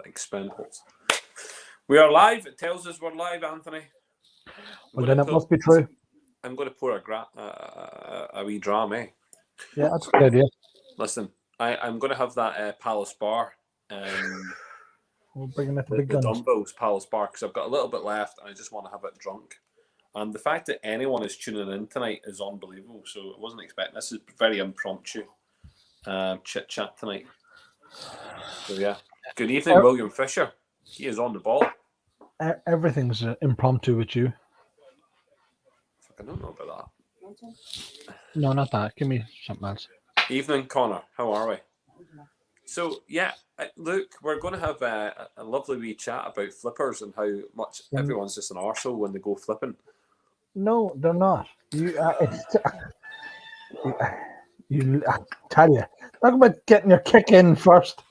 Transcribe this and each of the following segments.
Expendables. We are live. It tells us we're live, Anthony. Well, then it must be true. I'm going to pour a wee dram, eh? Yeah, that's a good idea. Listen, I'm going to have that Palace Bar. We're bringing it to the big guns. Dumbo's Palace Bar, because I've got a little bit left and I just want to have it drunk. And the fact that anyone is tuning in tonight is unbelievable. So I wasn't expecting this. Is very impromptu chit chat tonight. So yeah. Good evening, William Fisher. He is on the ball. Everything's impromptu with you. I don't know about that. No, not that. Give me something else. Evening, Connor. How are we? So yeah, look, we're going to have a lovely wee chat about flippers and how much everyone's just an arsehole when they go flipping. No, they're not. You I tell you, talk about getting your kick in first.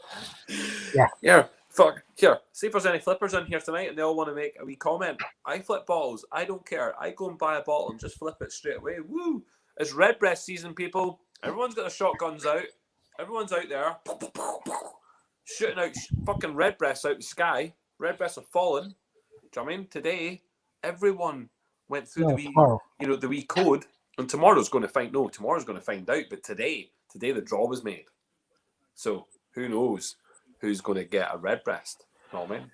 Yeah. Yeah. Fuck. Here, see if there's any flippers in here tonight and they all want to make a wee comment. I flip bottles. I don't care. I go and buy a bottle and just flip it straight away. Woo! It's redbreast season, people. Everyone's got their shotguns out. Everyone's out there shooting out fucking redbreasts out the sky. Redbreasts are falling. Do you know what I mean? Today, everyone went through the wee code. And tomorrow's going to find out. But today the draw was made. So who knows who's going to get a redbreast? You know what I mean?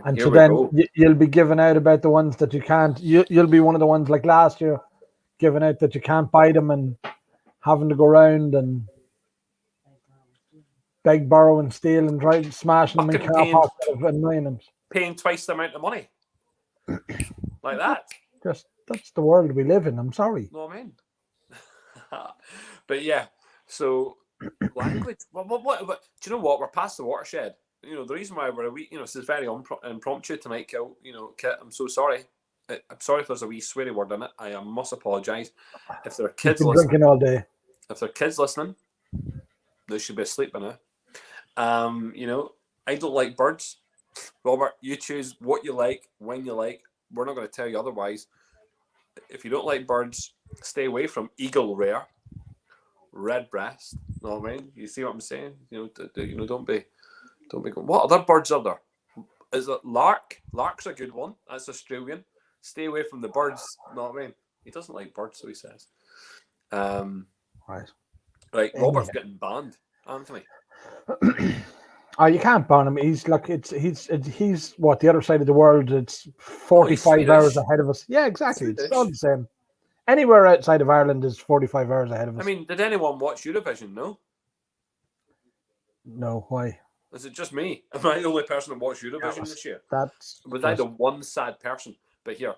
And so then you'll be giving out about the ones that you can't. You'll be one of the ones like last year, giving out that you can't buy them and having to go around and beg, borrow, and steal and try smashing them in car parks and annoying them. Paying twice the amount of money. Like that. That's the world we live in. I'm sorry. No, I mean. But yeah, so language. What, do you know what? We're past the watershed. You know, the reason why we're a wee, this is very impromptu tonight, Kit, I'm so sorry. I'm sorry if there's a wee sweary word in it. I must apologise. If there are kids listening, drinking all day. If there are kids listening, they should be asleep by now. I don't like birds. Robert, you choose what you like, when you like. We're not going to tell you otherwise. If you don't like birds, stay away from eagle rare, redbreast. Know what I mean? You see what I'm saying? Don't be going. What other birds are there? Is it lark? Lark's a good one. That's Australian. Stay away from the birds. Know what I mean? He doesn't like birds, so he says. Right. Right. Robert's getting banned. Anthony. Oh, you can't ban him. He's like he's what, the other side of the world. It's 45 hours ahead of us. Yeah, exactly. Swedish. It's all the same. Anywhere outside of Ireland is 45 hours ahead of us. I mean, did anyone watch Eurovision? No. No, why? Is it just me? Am I the only person that watched Eurovision this year? Was I the one sad person? But here,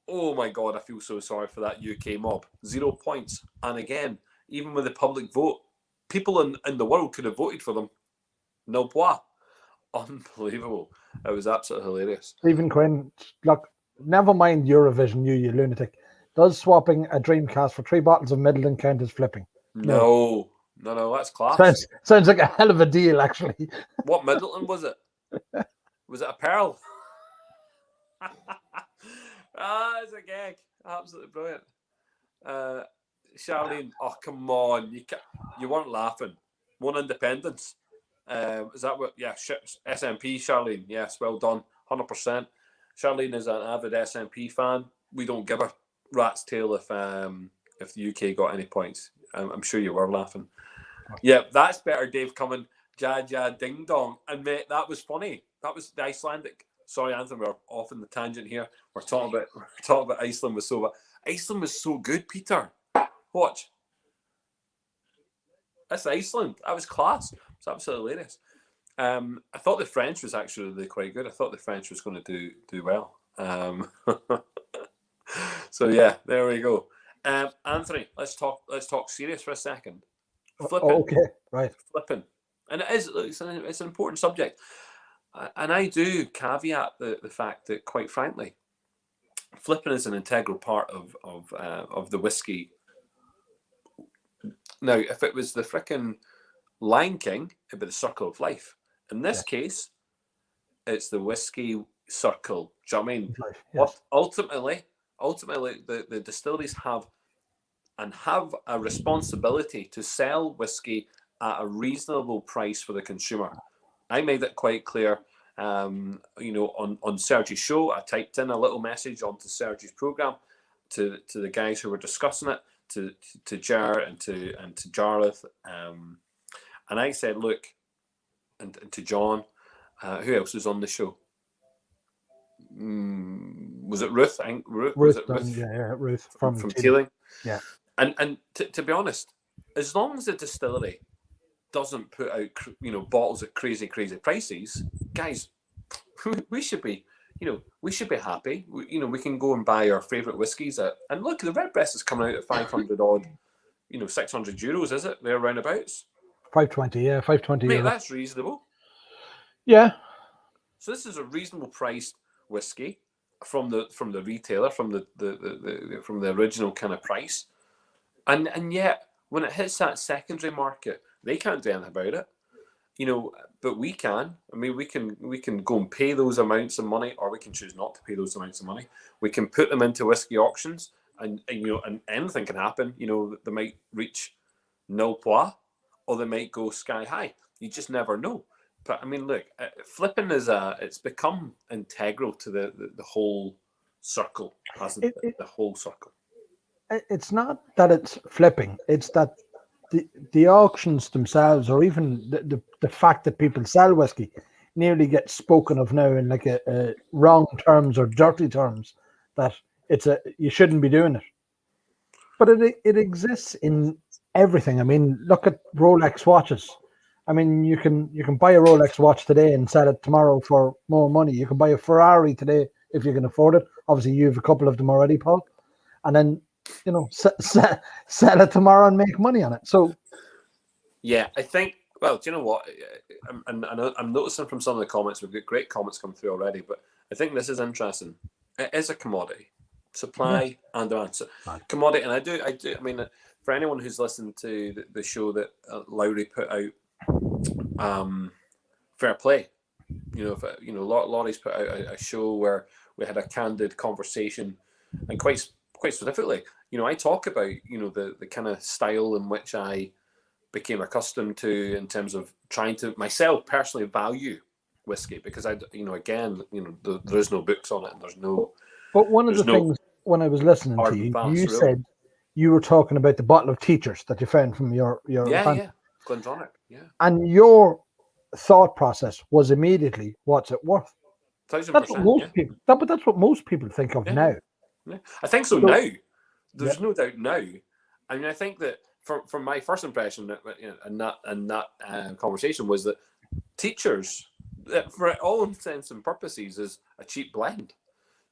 oh my God, I feel so sorry for that UK mob. 0 points. And again, even with the public vote, people in the world could have voted for them. No pois. Unbelievable. It was absolutely hilarious. Stephen Quinn, look, never mind Eurovision, you lunatic. Does swapping a Dreamcast for 3 bottles of Midland count as flipping? No, that's class. Sounds like a hell of a deal, actually. What Middleton was it? Was it a pearl? It's a gag. Absolutely brilliant. Charlene, oh come on, you weren't laughing. One independence. Is that what? Yeah, SNP, Charlene. Yes, well done, 100%. Charlene is an avid SNP fan. We don't give a rat's tail if the UK got any points. I'm sure you were laughing. Yeah, that's better, Dave Cumming. Ja ding dong. And mate, that was funny. That was the Icelandic. Sorry, Anthony, we're off in the tangent here. We're talking about Iceland was so good, Peter. Watch. That's Iceland. That was class. It's absolutely hilarious. I thought the French was actually really quite good. I thought the French was going to do well. So yeah, there we go. Anthony, let's talk serious for a second. Flipping. Okay, right. Flipping, and it's an important subject. And I do caveat the fact that, quite frankly, flipping is an integral part of the whiskey. Now, if it was the frickin' Lion King, it'd be the Circle of Life. In this case, it's the whiskey circle. Do you know what I mean? Yes. Ultimately, the distilleries have a responsibility to sell whiskey at a reasonable price for the consumer. I made it quite clear, on Sergie's show. I typed in a little message onto Sergie's program to the guys who were discussing it, to Jar and to Jarlath, and I said, look, and to John, who else was on the show? Was it Ruth? I think Ruth. Was it Ruth? Yeah, Ruth from Teeling. Yeah. And to be honest, as long as the distillery doesn't put out, bottles at crazy prices, guys, we should be, we should be happy. We can go and buy our favourite whiskies and look, the Redbreast is coming out at 500 odd, 600 euros, is it? They're roundabouts. 520, yeah, 520. Mate, that's reasonable. Yeah. So this is a reasonable priced whiskey from the retailer, from the original kind of price, and yet when it hits that secondary market, they can't do anything about it, but we can. I mean, we can go and pay those amounts of money, or we can choose not to pay those amounts of money. We can put them into whiskey auctions, and anything can happen. They might reach nil pois, or they might go sky high. You just never know. But I mean, look, flipping it's become integral to the whole circle, hasn't it? The whole circle. It's not that it's flipping; it's that the auctions themselves, or even the fact that people sell whiskey, nearly gets spoken of now in like a wrong terms or dirty terms. That you shouldn't be doing it. But it exists in everything. I mean, look at Rolex watches. I mean, you can buy a Rolex watch today and sell it tomorrow for more money. You can buy a Ferrari today if you can afford it. Obviously, you have a couple of them already, Paul. And then, sell it tomorrow and make money on it. So, yeah, I think. Well, do you know what? I'm noticing from some of the comments, we've got great comments come through already. But I think this is interesting. It is a commodity, supply and demand. So, commodity, and I do. I mean, for anyone who's listened to the show that Lowry put out. Fair play. Laurie's put out a show where we had a candid conversation, and quite specifically, I talk about the kind of style in which I became accustomed to in terms of trying to myself personally value whiskey, because there is no books on it, and there's no. But one of the things when I was listening to you, you said you were talking about the bottle of Teachers that you found from your Glendronach, yeah. And your thought process was immediately, what's it worth? 1,000%. That's what most people. But that's what most people think of now. Yeah. I think so now. There's no doubt now. I mean, I think that from my first impression in that conversation was that Teachers, for all intents and purposes, is a cheap blend,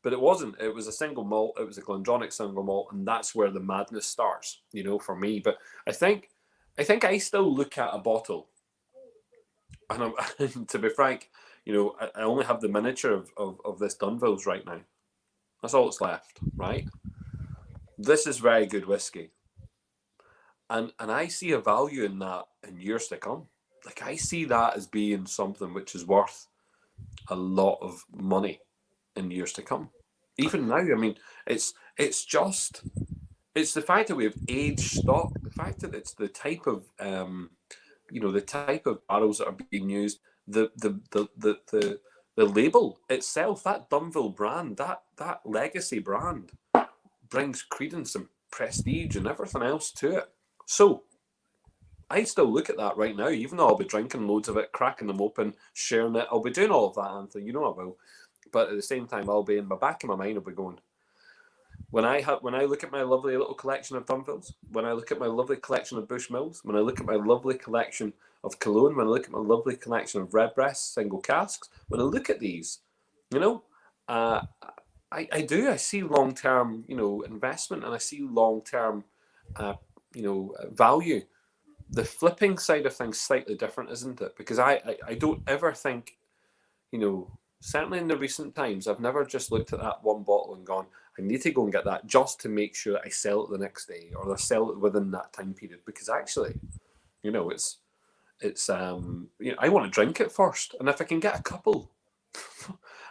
but it wasn't. It was a single malt. It was a Glendronach single malt, and that's where the madness starts. For me. But I think I still look at a bottle, and to be frank, I only have the miniature of this Dunville's right now. That's all that's left, right? This is very good whiskey, and I see a value in that in years to come. Like, I see that as being something which is worth a lot of money in years to come. Even now, I mean, it's the fact that we have aged stock, the fact that it's the type of the type of barrels that are being used, the label itself, that Dunville brand, that legacy brand, brings credence and prestige and everything else to it. So I still look at that right now, even though I'll be drinking loads of it, cracking them open, sharing it. I'll be doing all of that, Anthony. I will. But at the same time, I'll be in the back of my mind, I'll be going, when I look at my lovely little collection of Dunvilles, when I look at my lovely collection of Bushmills, when I look at my lovely collection of Cologne, when I look at my lovely collection of Redbreast single casks, when I look at these, I see long-term, investment, and I see long-term, value. The flipping side of things slightly different, isn't it? Because I don't ever think, certainly in the recent times, I've never just looked at that one bottle and gone, I need to go and get that just to make sure that I sell it the next day, or I sell it within that time period. Because actually, I want to drink it first, and if I can get a couple,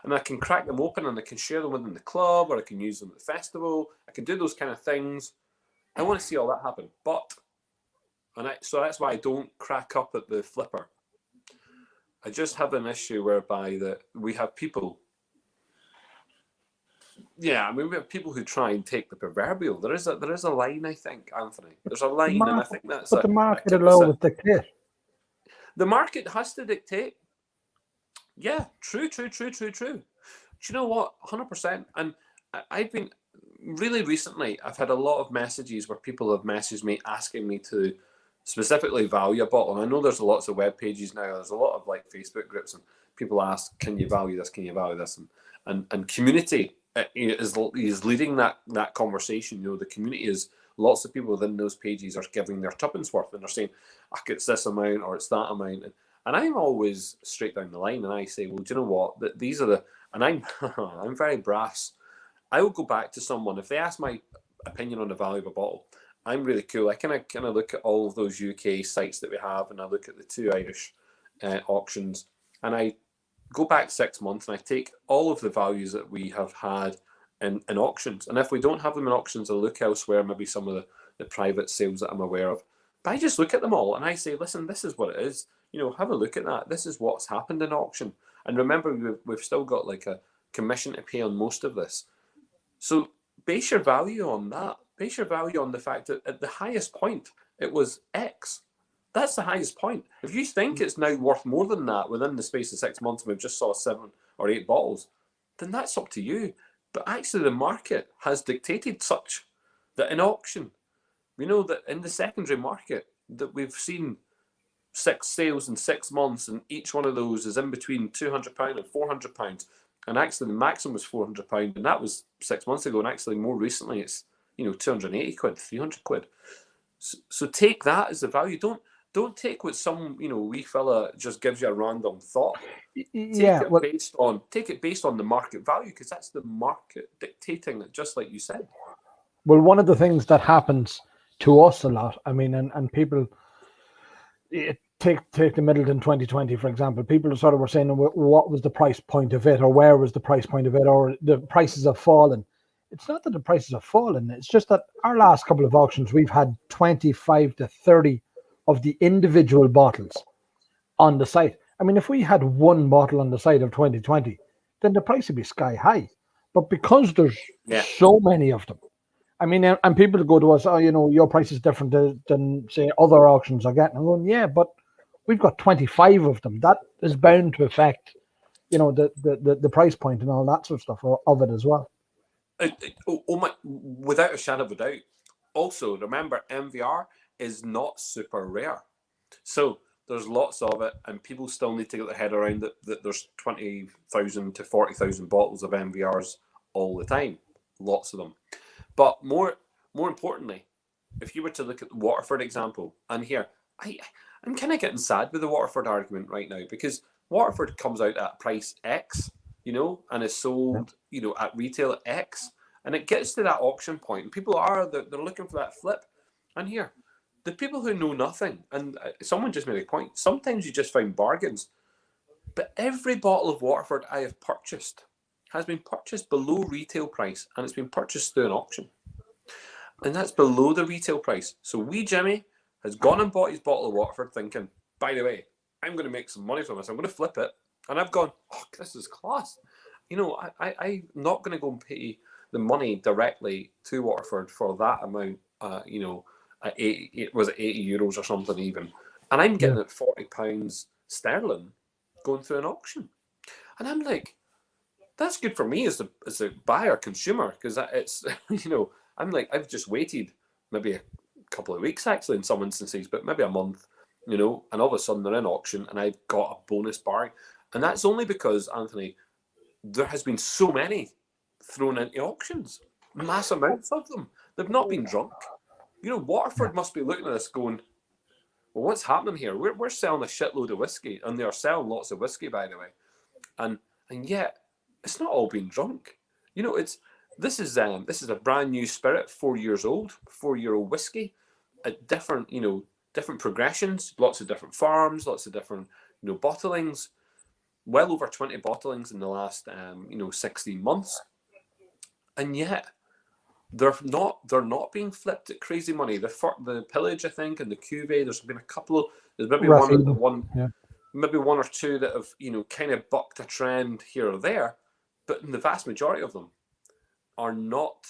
and I can crack them open and I can share them within the club, or I can use them at the festival, I can do those kind of things. I want to see all that happen, so that's why I don't crack up at the flipper. I just have an issue whereby that we have people. Yeah, I mean, we have people who try and take the proverbial. There is a line, I think, Anthony. There's a line, and I think that's but the market a alone would dictate. The market has to dictate. Yeah, true. Do you know what? 100%. And I've been really recently, I've had a lot of messages where people have messaged me asking me to specifically value a bottle. And I know there's lots of web pages now. There's a lot of like Facebook groups, and people ask, "Can you value this? Can you value this?" And community is leading that conversation. The community is lots of people within those pages are giving their tuppence worth, and they're saying, "It's this amount or it's that amount." And I'm always straight down the line, and I say, "Well, do you know what? These are the..." And I'm I'm very brass. I will go back to someone if they ask my opinion on the value of a bottle. I'm really cool. I kind of look at all of those UK sites that we have, and I look at the 2 Irish auctions, and I go back 6 months, and I take all of the values that we have had in auctions. And if we don't have them in auctions, I look elsewhere, maybe some of the private sales that I'm aware of. But I just look at them all, and I say, listen, this is what it is. Have a look at that. This is what's happened in auction. And remember, we've still got like a commission to pay on most of this. So base your value on that. Base your value on the fact that at the highest point, it was X. That's the highest point. If you think it's now worth more than that within the space of 6 months, and we've just saw 7 or 8 bottles, then that's up to you. But actually, the market has dictated such that in auction, we know that in the secondary market, that we've seen 6 sales in 6 months, and each one of those is in between £200 and £400. And actually, the maximum was £400, and that was 6 months ago. And actually, more recently, it's 280 quid, 300 quid. So take that as the value. Don't take what some wee fella just gives you a random thought. Take it based on the market value, because that's the market dictating it, just like you said. Well, one of the things that happens to us a lot, I mean, and people take the Middleton 2020 for example. People sort of were saying, what was the price point of it, or where was the price point of it, or the prices have fallen. It's not that the prices have fallen. It's just that our last couple of auctions, we've had 25 to 30 of the individual bottles on the site. I mean, if we had one bottle on the site of 2020, then the price would be sky high. But because there's so many of them, I mean, and people go to us, "Oh, your price is different than say other auctions are getting." I'm going, yeah, but we've got 25 of them. That is bound to affect, the price point and all that sort of stuff of it as well. Without a shadow of a doubt. Also, remember, MVR is not super rare. So there's lots of it, and people still need to get their head around that there's 20,000 to 40,000 bottles of MVRs all the time. Lots of them. But more importantly, if you were to look at the Waterford example, and here, I'm kind of getting sad with the Waterford argument right now, because Waterford comes out at price X, and is sold, at retail at X, and it gets to that auction point, and people they're looking for that flip. And here, the people who know nothing, and someone just made a point, sometimes you just find bargains, but every bottle of Waterford I have purchased has been purchased below retail price, and it's been purchased through an auction. And that's below the retail price. So wee Jimmy has gone and bought his bottle of Waterford thinking, by the way, I'm going to make some money from this. I'm going to flip it. And I've gone, oh, this is class. I'm not going to go and pay the money directly to Waterford for that amount, at 80 euros or something even. And I'm getting it £40 sterling going through an auction. And I'm like, that's good for me as a buyer consumer, because it's I'm like, I've just waited maybe a couple of weeks actually in some instances, but maybe a month, and all of a sudden they're in auction and I've got a bonus bargain. And that's only because, Anthony, there has been so many thrown into auctions, mass amounts of them. They've not been drunk. Waterford must be looking at this going, well, what's happening here? We're selling a shitload of whiskey, and they are selling lots of whiskey, by the way, and yet it's not all been drunk. This is a brand new spirit, 4 years old, 4-year-old whiskey, at different progressions, lots of different farms, lots of different bottlings, well over 20 bottlings in the last 16 months, and yet they're not being flipped at crazy money. The Pillage, I think, and the Cuvée, there's been a couple. There's maybe one. maybe one or two that have, kind of bucked a trend here or there, but in the vast majority of them are not,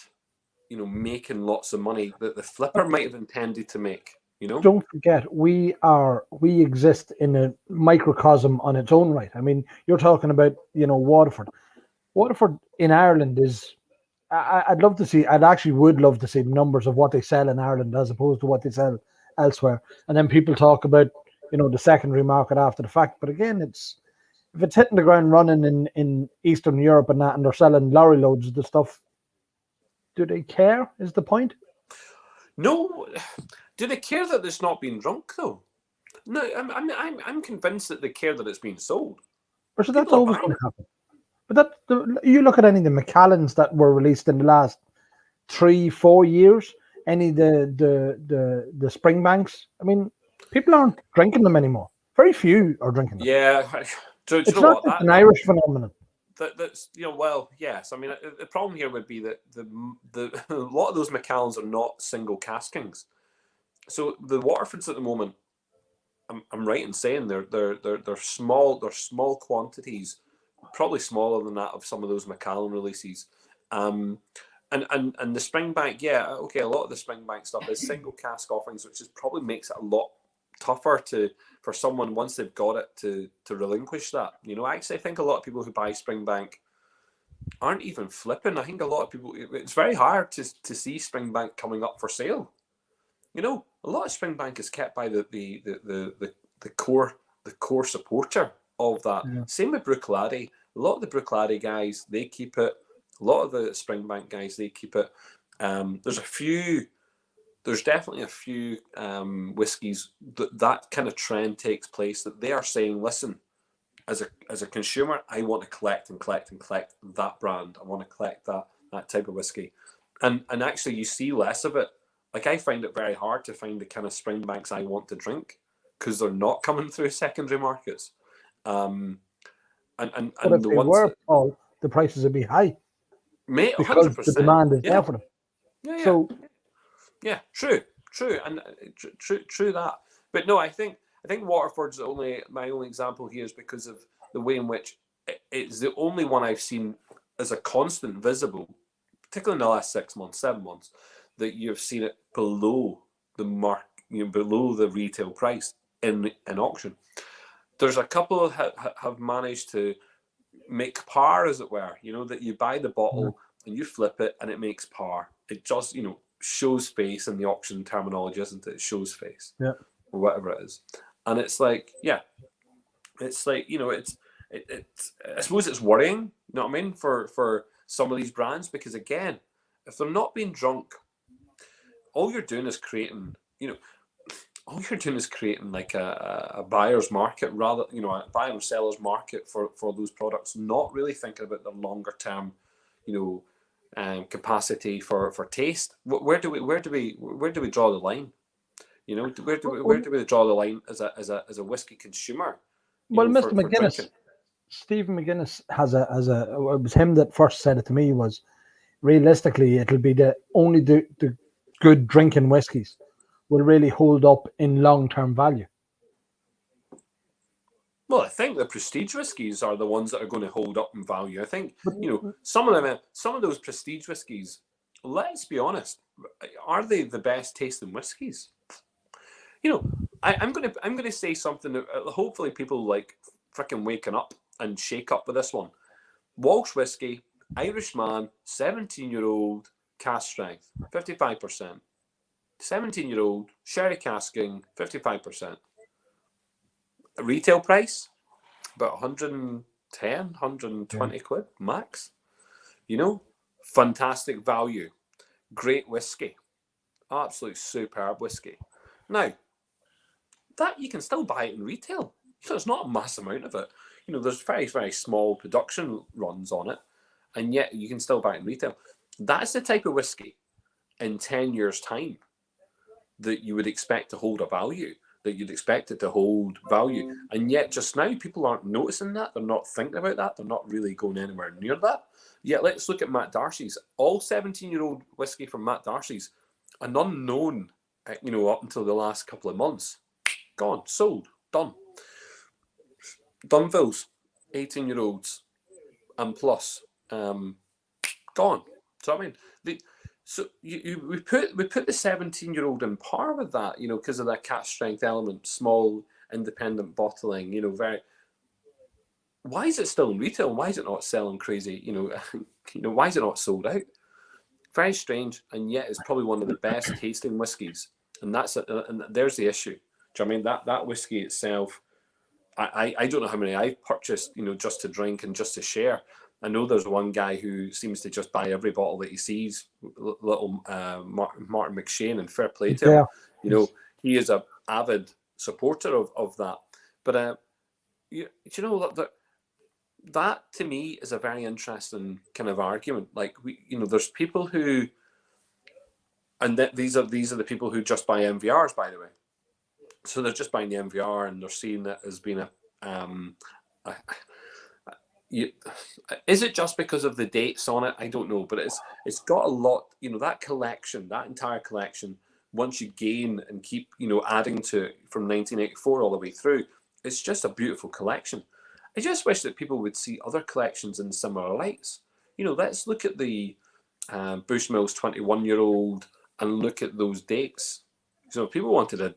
making lots of money that the flipper might have intended to make. Don't forget, we exist in a microcosm on its own right. I mean, you're talking about, Waterford. Waterford in Ireland is. I'd love to see. I'd actually would love to see numbers of what they sell in Ireland as opposed to what they sell elsewhere. And then people talk about, the secondary market after the fact. But again, if it's hitting the ground running in Eastern Europe and that, and they're selling lorry loads of the stuff, do they care? Is the point? No. Do they care that it's not being drunk though? No, I'm convinced that they care that it's being sold. Or so that's always going to happen. But you look at any of the Macallans that were released in the last 3-4 years, any of the Springbanks. I mean, people aren't drinking them anymore. Very few are drinking them. Yeah, it's not an Irish phenomenon. That's well, yes. I mean, the problem here would be that the a lot of those Macallans are not single caskings. So the Waterfords at the moment, I'm right in saying they're small. They're small quantities, probably smaller than that of some of those Macallan releases. And the Springbank, yeah, okay, a lot of the Springbank stuff is single cask offerings, which probably makes it a lot tougher for someone once they've got it to relinquish that. Actually, I think a lot of people who buy Springbank aren't even flipping. I think a lot of people, it's very hard to see Springbank coming up for sale. A lot of Springbank is kept by the core supporter of that. Yeah. Same with Bruichladdich. A lot of the Bruichladdich guys, they keep it. A lot of the Springbank guys, they keep it. There's definitely a few whiskies that kind of trend takes place that they are saying, listen, as a consumer, I want to collect and collect and collect that brand. I want to collect that type of whiskey. And actually you see less of it. Like, I find it very hard to find the kind of Springbanks I want to drink because they're not coming through secondary markets. And but if the ones Paul, the prices would be high. Mate, because 100%. The demand is there for them. Yeah. So, yeah, true, and true that. But no, I think Waterford's my only example here is because of the way in which it's the only one I've seen as a constant visible, particularly in the last 6 months, 7 months, that you've seen it below the mark, below the retail price in auction. There's a couple have managed to make par, as it were. That you buy the bottle and you flip it and it makes par. It just shows face in the auction terminology, isn't it? It shows face, or whatever it is. And it's like, yeah, it's like it's I suppose it's worrying. You know what I mean, for some of these brands, because again, if they're not being drunk, all you're doing is creating, like a buyer's market, rather, a buyer and seller's market for those products, not really thinking about the longer term, capacity for taste. Where do we draw the line? Where do we draw the line as a whiskey consumer? Well, Mr. McGuinness, Stephen McGuinness it was him that first said it to me, was realistically it'll be only the good drinking whiskies will really hold up in long-term value. Well, I think the prestige whiskies are the ones that are going to hold up in value. I think, some of those prestige whiskies, let's be honest, are they the best tasting whiskies? I'm going to say something that hopefully people like freaking waking up and shake up with this one. Walsh whiskey, Irishman, 17-year-old, cask strength, 55%. 17-year-old, sherry casking, 55%. Retail price, about 110, 120 quid max. Fantastic value. Great whiskey. Absolute superb whiskey. Now, that you can still buy it in retail. There's not a mass amount of it. There's very, very small production runs on it, and yet you can still buy it in retail. That's the type of whiskey in 10 years' time that you would expect to hold a value, that you'd expect it to hold value. And yet just now people aren't noticing that. They're not thinking about that. They're not really going anywhere near that. Yet let's look at Matt Darcy's. All 17-year-old whiskey from Matt Darcy's, an unknown, up until the last couple of months. Gone, sold, done. Dunvilles, 18-year-olds and plus, gone. So I mean, we put the 17-year-old in par with that, because of that catch strength element, small independent bottling, very. Why is it still in retail? Why is it not selling crazy? Why is it not sold out? Very strange, and yet it's probably one of the best tasting whiskies, and there's the issue. Do you know what I mean that whiskey itself? I don't know how many I've purchased, just to drink and just to share. I know there's one guy who seems to just buy every bottle that he sees, little Martin McShane, and fair play to him. He is an avid supporter of that. But that to me is a very interesting kind of argument. Like there's people who, and these are the people who just buy MVRs, by the way. So they're just buying the MVR and they're seeing it as being is it just because of the dates on it? I don't know, but it's got a lot. That collection, that entire collection. Once you gain and keep adding to it from 1984 all the way through, it's just a beautiful collection. I just wish that people would see other collections in similar lights. Let's look at the Bushmills 21-year-old and look at those dates. So if people wanted a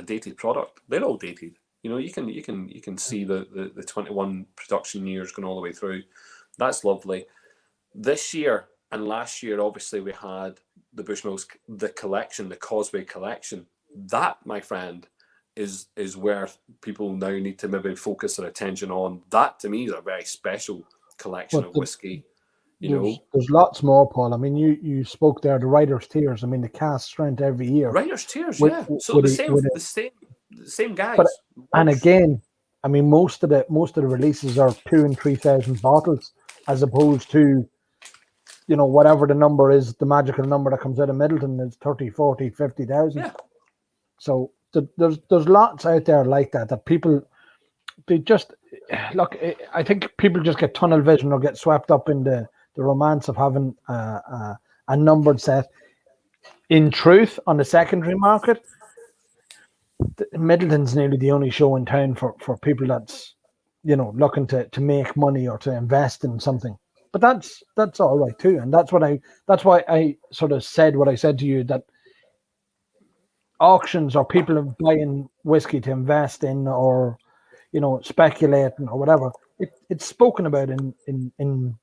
dated product, they're all dated. You can see the 21 production years going all the way through. That's lovely. This year and last year, obviously, we had the Bushmills, the collection, the Causeway collection. That, my friend, is where people now need to maybe focus their attention on. That, to me, is a very special collection of whiskey. There's lots more, Paul. I mean, you spoke there, the Writer's Tears. I mean, the cast strength every year. Writer's Tears, yeah. So the same guys. And again, I mean, most of the releases are 2,000 and 3,000 bottles, as opposed to, whatever the number is, the magical number that comes out of Middleton is 30, 40, 50,000. Yeah. So there's lots out there like that people, they just look. I think people just get tunnel vision or get swept up in the romance of having a numbered set. In truth, on the secondary market, Middleton's nearly the only show in town for people that's looking to make money or to invest in something. But that's all right too, and that's why I sort of said what I said to you, that auctions or people buying whiskey to invest in or speculating or whatever, it's spoken about in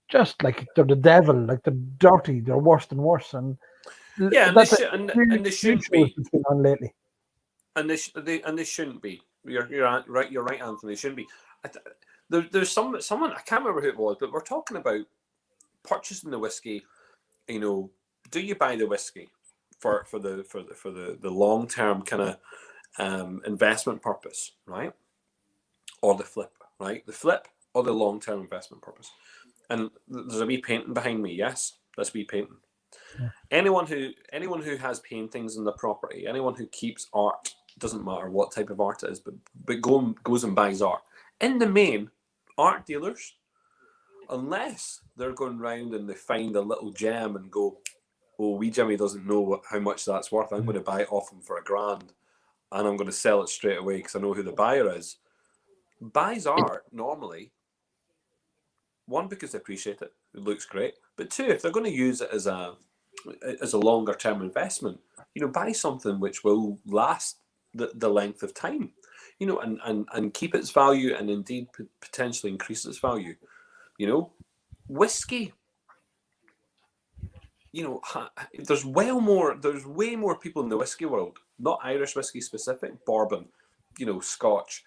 just like they're the devil, like they're dirty, they're worse than worse, and they shouldn't be on lately. And they shouldn't be. You're right. You're right, Anthony. They shouldn't be. There's someone, I can't remember who it was, but we're talking about purchasing the whiskey. Do you buy the whiskey for the long term kind of investment purpose, right? Or the flip, right? The flip or the long term investment purpose. And there's a wee painting behind me. Yes, that's wee painting. Yeah. Anyone who has paintings in the property, anyone who keeps art, doesn't matter what type of art it is, but goes and buys art. In the main, art dealers, unless they're going round and they find a little gem and go, oh, wee Jimmy doesn't know how much that's worth. I'm going to buy it off him for $1,000 and I'm going to sell it straight away because I know who the buyer is. Buys art normally, one, because they appreciate it, it looks great, but two, if they're going to use it as a longer term investment, buy something which will last the length of time, and keep its value and indeed potentially increase its value. Whiskey, there's way more people in the whiskey world, not Irish whiskey specific, bourbon, Scotch,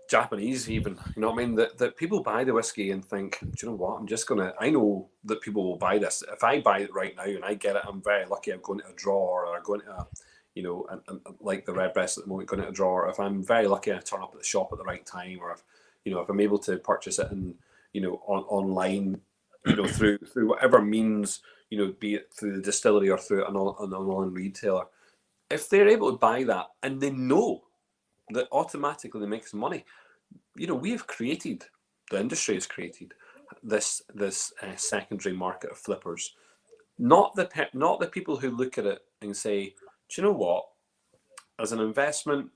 Japanese even, what I mean? That people buy the whiskey and think, do you know what, I know that people will buy this. If I buy it right now and I get it, I'm very lucky I'm going to a draw, or I'm going to and like the Redbreast at the moment, going to a draw, or if I'm very lucky I turn up at the shop at the right time, or if I'm able to purchase it in, online, through whatever means, be it through the distillery or through an online retailer, if they're able to buy that and they know that automatically makes money. We have created, the industry has created this secondary market of flippers. Not the people who look at it and say, do you know what? As an investment,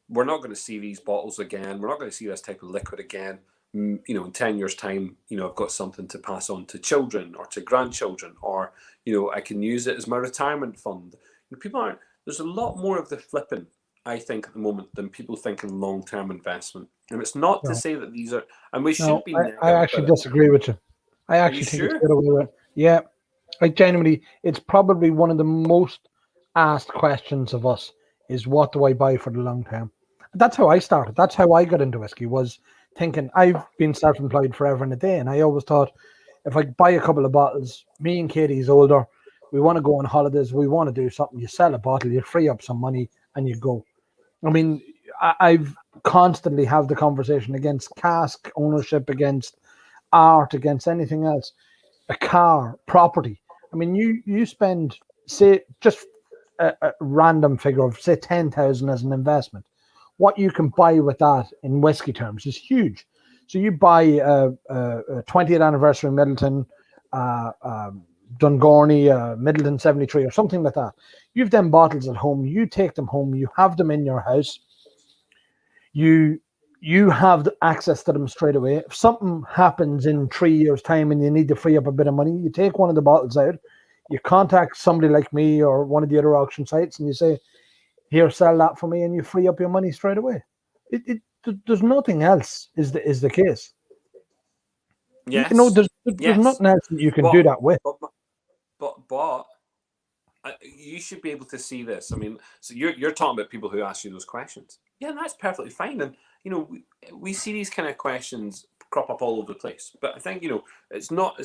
we're not going to see these bottles again. We're not going to see this type of liquid again. You know, in 10 years' time, you know, I've got something to pass on to children or to grandchildren, or, you know, I can use it as my retirement fund. You know, people aren't, there's a lot more of the flipping, I think, at the moment than people think in long-term investment. And it's not to No, say that these are, and we no, shouldn't be I negative actually about it. disagree with you. I Are you actually think it's sure? good away with. Yeah, like genuinely, it's probably one of the most asked questions of us is what do I buy for the long term? That's how I started. That's how I got into whiskey, was thinking I've been self-employed forever and a day, and I always thought if I buy a couple of bottles, me and Katie's older, we want to go on holidays, we want to do something, you sell a bottle, you free up some money and you go. I mean, I've constantly have the conversation against cask ownership, against art, against anything else, a car, property. I mean, you spend, say, just a random figure of say 10,000 as an investment. What you can buy with that in whiskey terms is huge. So you buy a 20th anniversary Middleton, Dungourney, Middleton 73 or something like that. You've them bottles at home. You take them home. You have them in your house. You have the access to them straight away. If something happens in 3 years' time and you need to free up a bit of money, you take one of the bottles out, you contact somebody like me or one of the other auction sites, and you say, "Here, sell that for me," and you free up your money straight away. There's nothing else is the case. You know, Yes. there's Yes. nothing else that you can do But, that with. but you should be able to see this. I mean, so you're talking about people who ask you those questions. Yeah, that's perfectly fine. And, you know, we see these kind of questions crop up all over the place. But I think, you know, it's not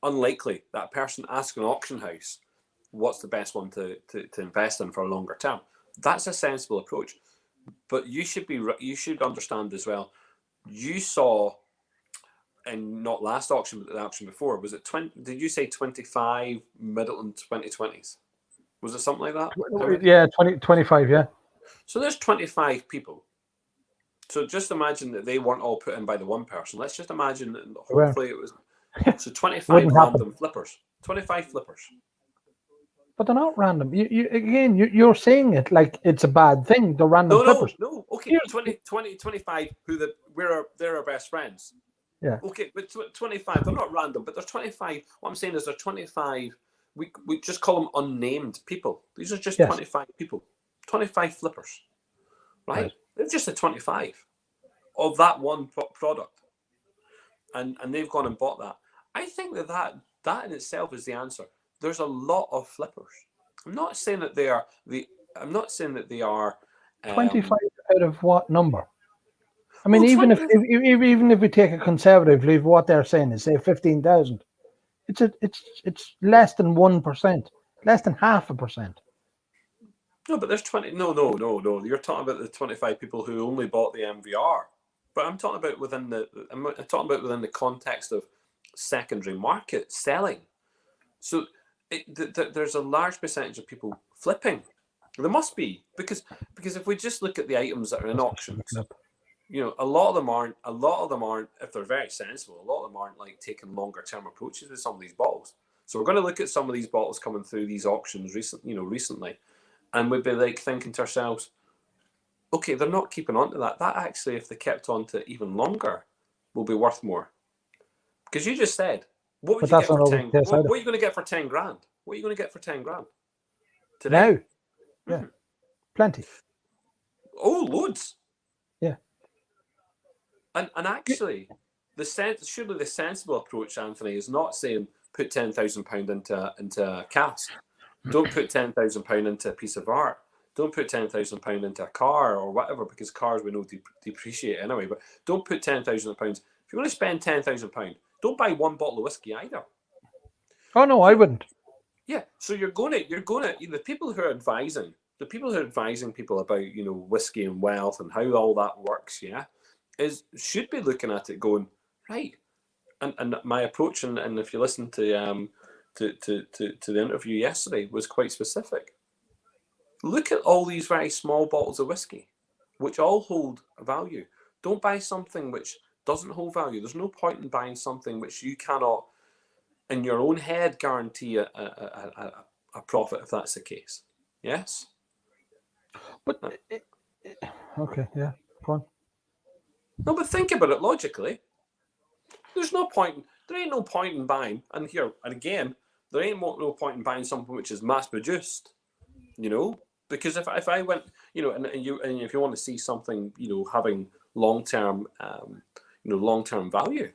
unlikely that a person asks an auction house what's the best one to invest in for a longer term. That's a sensible approach. But you should understand as well. You saw, and not last auction, but the auction before, was it 20? Did you say 25 Middleton 2020s? Was it something like that? How many? Yeah, 2025, yeah. So there's 25 people. So just imagine that they weren't all put in by the one person. Let's just imagine that hopefully it was. So 25 Wouldn't happen. random flippers. 25 flippers. But they're not random. You're saying it like it's a bad thing. They're random flippers. No. Okay, 25 they're our best friends. Yeah. Okay, but 25, they're not random, but there's 25. What I'm saying is there's 25, we just call them unnamed people. These are just 25 people, 25 flippers, right? They're just a 25 of that one product. And they've gone and bought that. I think that in itself is the answer. There's a lot of flippers. I'm not saying that they are 25 out of what number? I mean, well, even if we take a conservative leave, what they're saying is say 15,000. It's less than 1%, less than 0.5%. No, but there's 20. No. You're talking about the 25 people who only bought the MVR. But I'm talking about within the context of secondary market selling. So there's a large percentage of people flipping. There must be because if we just look at the items that are in auctions, you know, a lot of them aren't. If they're very sensible, a lot of them aren't like taking longer term approaches with some of these bottles. So we're going to look at some of these bottles coming through these auctions recently, and we'd be like thinking to ourselves, okay, they're not keeping on to that. That actually, if they kept on to even longer, will be worth more. Because you just said, what would you get for 10? What are you going to get for 10 grand? What are you going to get for 10 grand today? Now, yeah, plenty. Oh, loads. Yeah. And actually, surely the sensible approach, Anthony, is not saying put £10,000 into a cask. Don't put £10,000 into a piece of art. Don't put £10,000 into a car or whatever, because cars we know depreciate anyway. But don't put £10,000. If you're going to spend £10,000, don't buy one bottle of whiskey either. Oh no, I wouldn't. Yeah, so you're going to the people who are advising people about whiskey and wealth and how all that works. Yeah, should be looking at it going right. And my approach, and if you listen to the interview yesterday, was quite specific. Look at all these very small bottles of whiskey, which all hold a value. Don't buy something which doesn't hold value. There's no point in buying something which you cannot, in your own head, guarantee a profit if that's the case. Yes? But Okay, yeah, go on. No, but think about it logically. There's no point. There ain't no point in buying. And again, there ain't no point in buying something which is mass produced. Because if I went, and if you want to see something, having long term, long term value,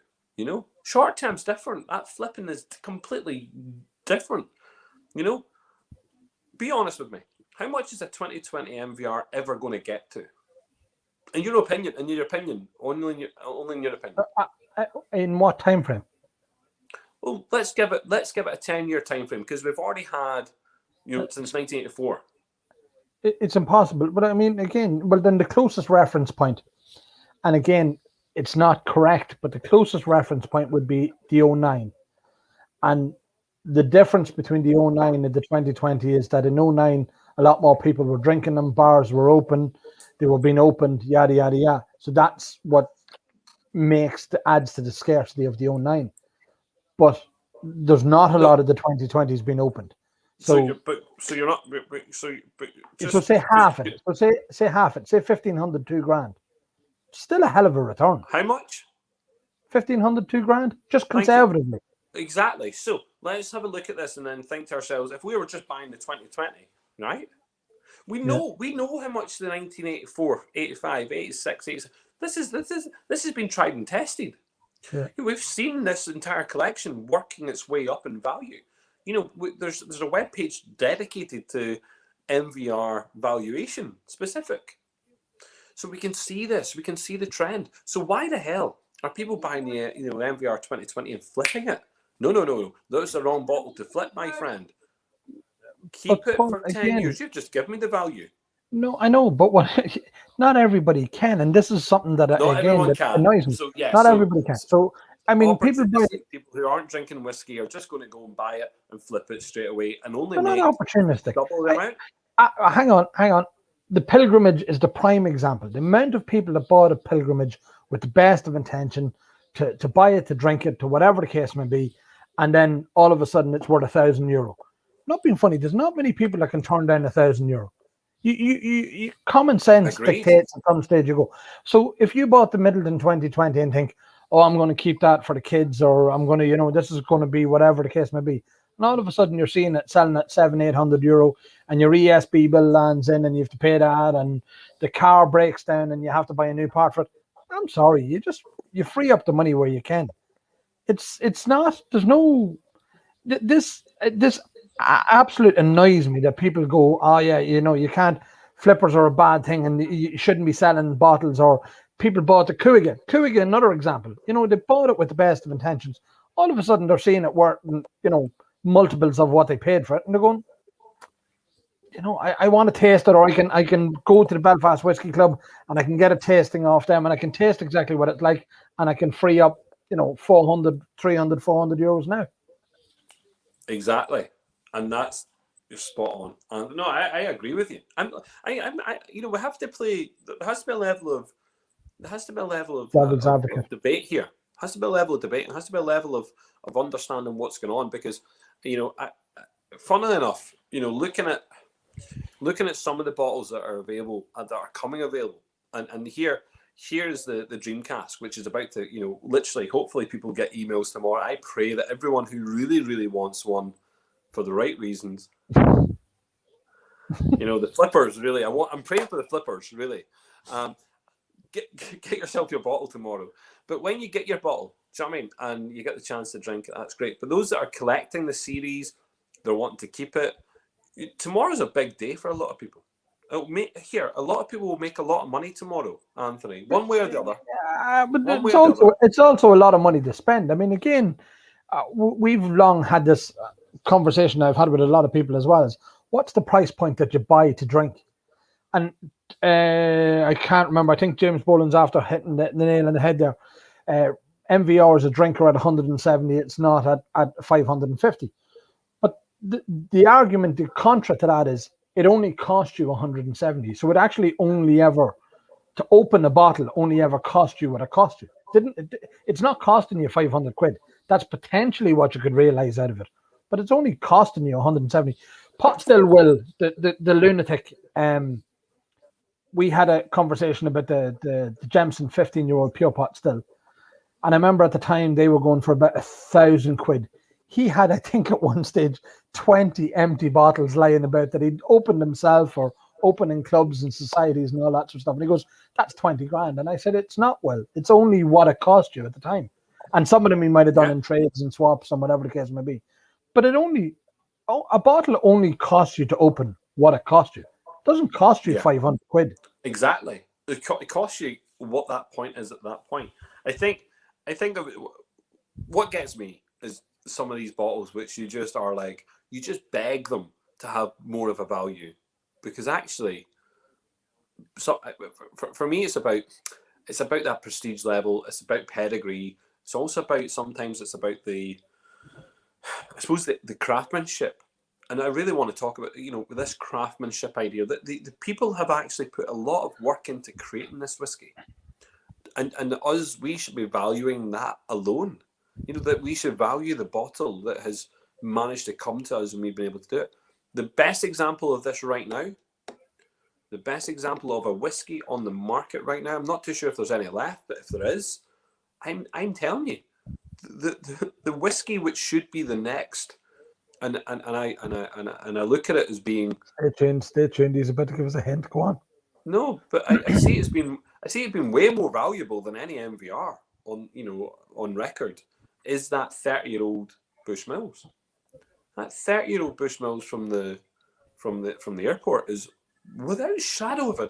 short term's different. That flipping is completely different. Be honest with me. How much is a 2020 MVR ever going to get to? In your opinion, only in your opinion. In what time frame? Well, let's give it a 10-year time frame, because we've already had, since 1984. It's impossible. But I mean, again, well, then the closest reference point, and again, it's not correct, but the closest reference point would be the 09. And the difference between the 09 and the 2020 is that in 09, a lot more people were drinking them, bars were open, they were being opened, yada, yada, yada. So that's what adds to the scarcity of the 09. But there's not a lot of the 2020s being opened. So you're not. So say half it. So say half it. Say 1,500, $2,000. Still a hell of a return. How much? 1,500, $2,000, just conservatively. Exactly. So let's have a look at this and then think to ourselves: if we were just buying the 2020, right? We know how much the 1984, 85, 86, 87. This has been tried and tested. Yeah. We've seen this entire collection working its way up in value. There's a web page dedicated to MVR valuation specific. So we can see this. We can see the trend. So why the hell are people buying the MVR 2020 and flipping it? No. That's the wrong bottle to flip, my friend. Keep it for 10 years. You've just given me the value. No, I know, but not everybody can, and this is something that annoys me. So, not everybody can. So I mean, people who aren't drinking whiskey are just going to go and buy it and flip it straight away, and only not opportunistic. Double the amount. Hang on. The pilgrimage is the prime example. The amount of people that bought a pilgrimage with the best of intention to buy it, to drink it, to whatever the case may be, and then all of a sudden it's worth €1,000. Not being funny, there's not many people that can turn down €1,000. You common sense dictates at some stage you go. So if you bought the Middleton 2020 and think, oh, I'm going to keep that for the kids, or I'm going to, this is going to be whatever the case may be. And all of a sudden you're seeing it selling at €700-800, and your ESB bill lands in and you have to pay that, and the car breaks down and you have to buy a new part for it. I'm sorry, you free up the money where you can. It's not, there's no, this absolute annoys me that people go, oh yeah, you can't, flippers are a bad thing and you shouldn't be selling bottles. Or people bought the Quickie, another example. They bought it with the best of intentions. All of a sudden they're seeing it worth, multiples of what they paid for it, and they're going, I want to taste it, or I can go to the Belfast Whiskey Club and I can get a tasting off them, and I can taste exactly what it's like, and I can free up, 400, 300, 400 euros now. Exactly. And that's, you're spot on. And no, I agree with you. We have to play. There has to be a level of debate here. Has to be a level of debate, and has to be a level of understanding what's going on, because funnily enough, looking at some of the bottles that are available and that are coming available, and here's the dream cask, which is about to literally, hopefully people get emails tomorrow. I pray that everyone who really, really wants one for the right reasons, the flippers, really, I'm praying for the flippers, really. Get yourself your bottle tomorrow. But when you get your bottle, do you know what I mean? And you get the chance to drink it, that's great. But those that are collecting the series, they're wanting to keep it. Tomorrow's a big day for a lot of people. A lot of people will make a lot of money tomorrow, Anthony, one way or the other. But it's also a lot of money to spend. I mean, again, we've long had this conversation I've had with a lot of people as well, is what's the price point that you buy to drink? And I can't remember. I think James Boland's after hitting the nail on the head there. MVR is a drinker at 170. It's not at 550. But the argument, the contra to that is it only cost you 170. So it actually only ever, to open a bottle, only ever cost you what it cost you. It's not costing you 500 quid. That's potentially what you could realize out of it. But it's only costing you 170. Pot still will, the lunatic, we had a conversation about the Jameson 15-year-old pure pot still. And I remember at the time they were going for about £1,000. He had, I think, at one stage 20 empty bottles lying about that he'd opened himself or opened in clubs and societies and all that sort of stuff. And he goes, "That's 20 grand." And I said, "It's not, well, it's only what it cost you at the time." And some of them he might have done in trades and swaps and whatever the case may be. But a bottle only costs you to open what it cost you. It doesn't cost you £500. Exactly. It costs you what that point is at that point. I think of it, what gets me is some of these bottles which you just are like, you just beg them to have more of a value, because actually, so for me, it's about that prestige level. It's about pedigree. It's also about, sometimes it's about the craftsmanship. And I really want to talk about, this craftsmanship idea that the people have actually put a lot of work into creating this whiskey. And we should be valuing that alone. That we should value the bottle that has managed to come to us and we've been able to do it. The best example of this right now, the best example of a whiskey on the market right now, I'm not too sure if there's any left, but if there is, I'm telling you, the whiskey which should be the next, and I look at it as being. Stay tuned. He's about to give us a hint. Go on. No, but I see it's been way more valuable than any MVR on record. Is that 30-year-old Bushmills? That 30-year-old Bushmills from the airport is, without shadow of a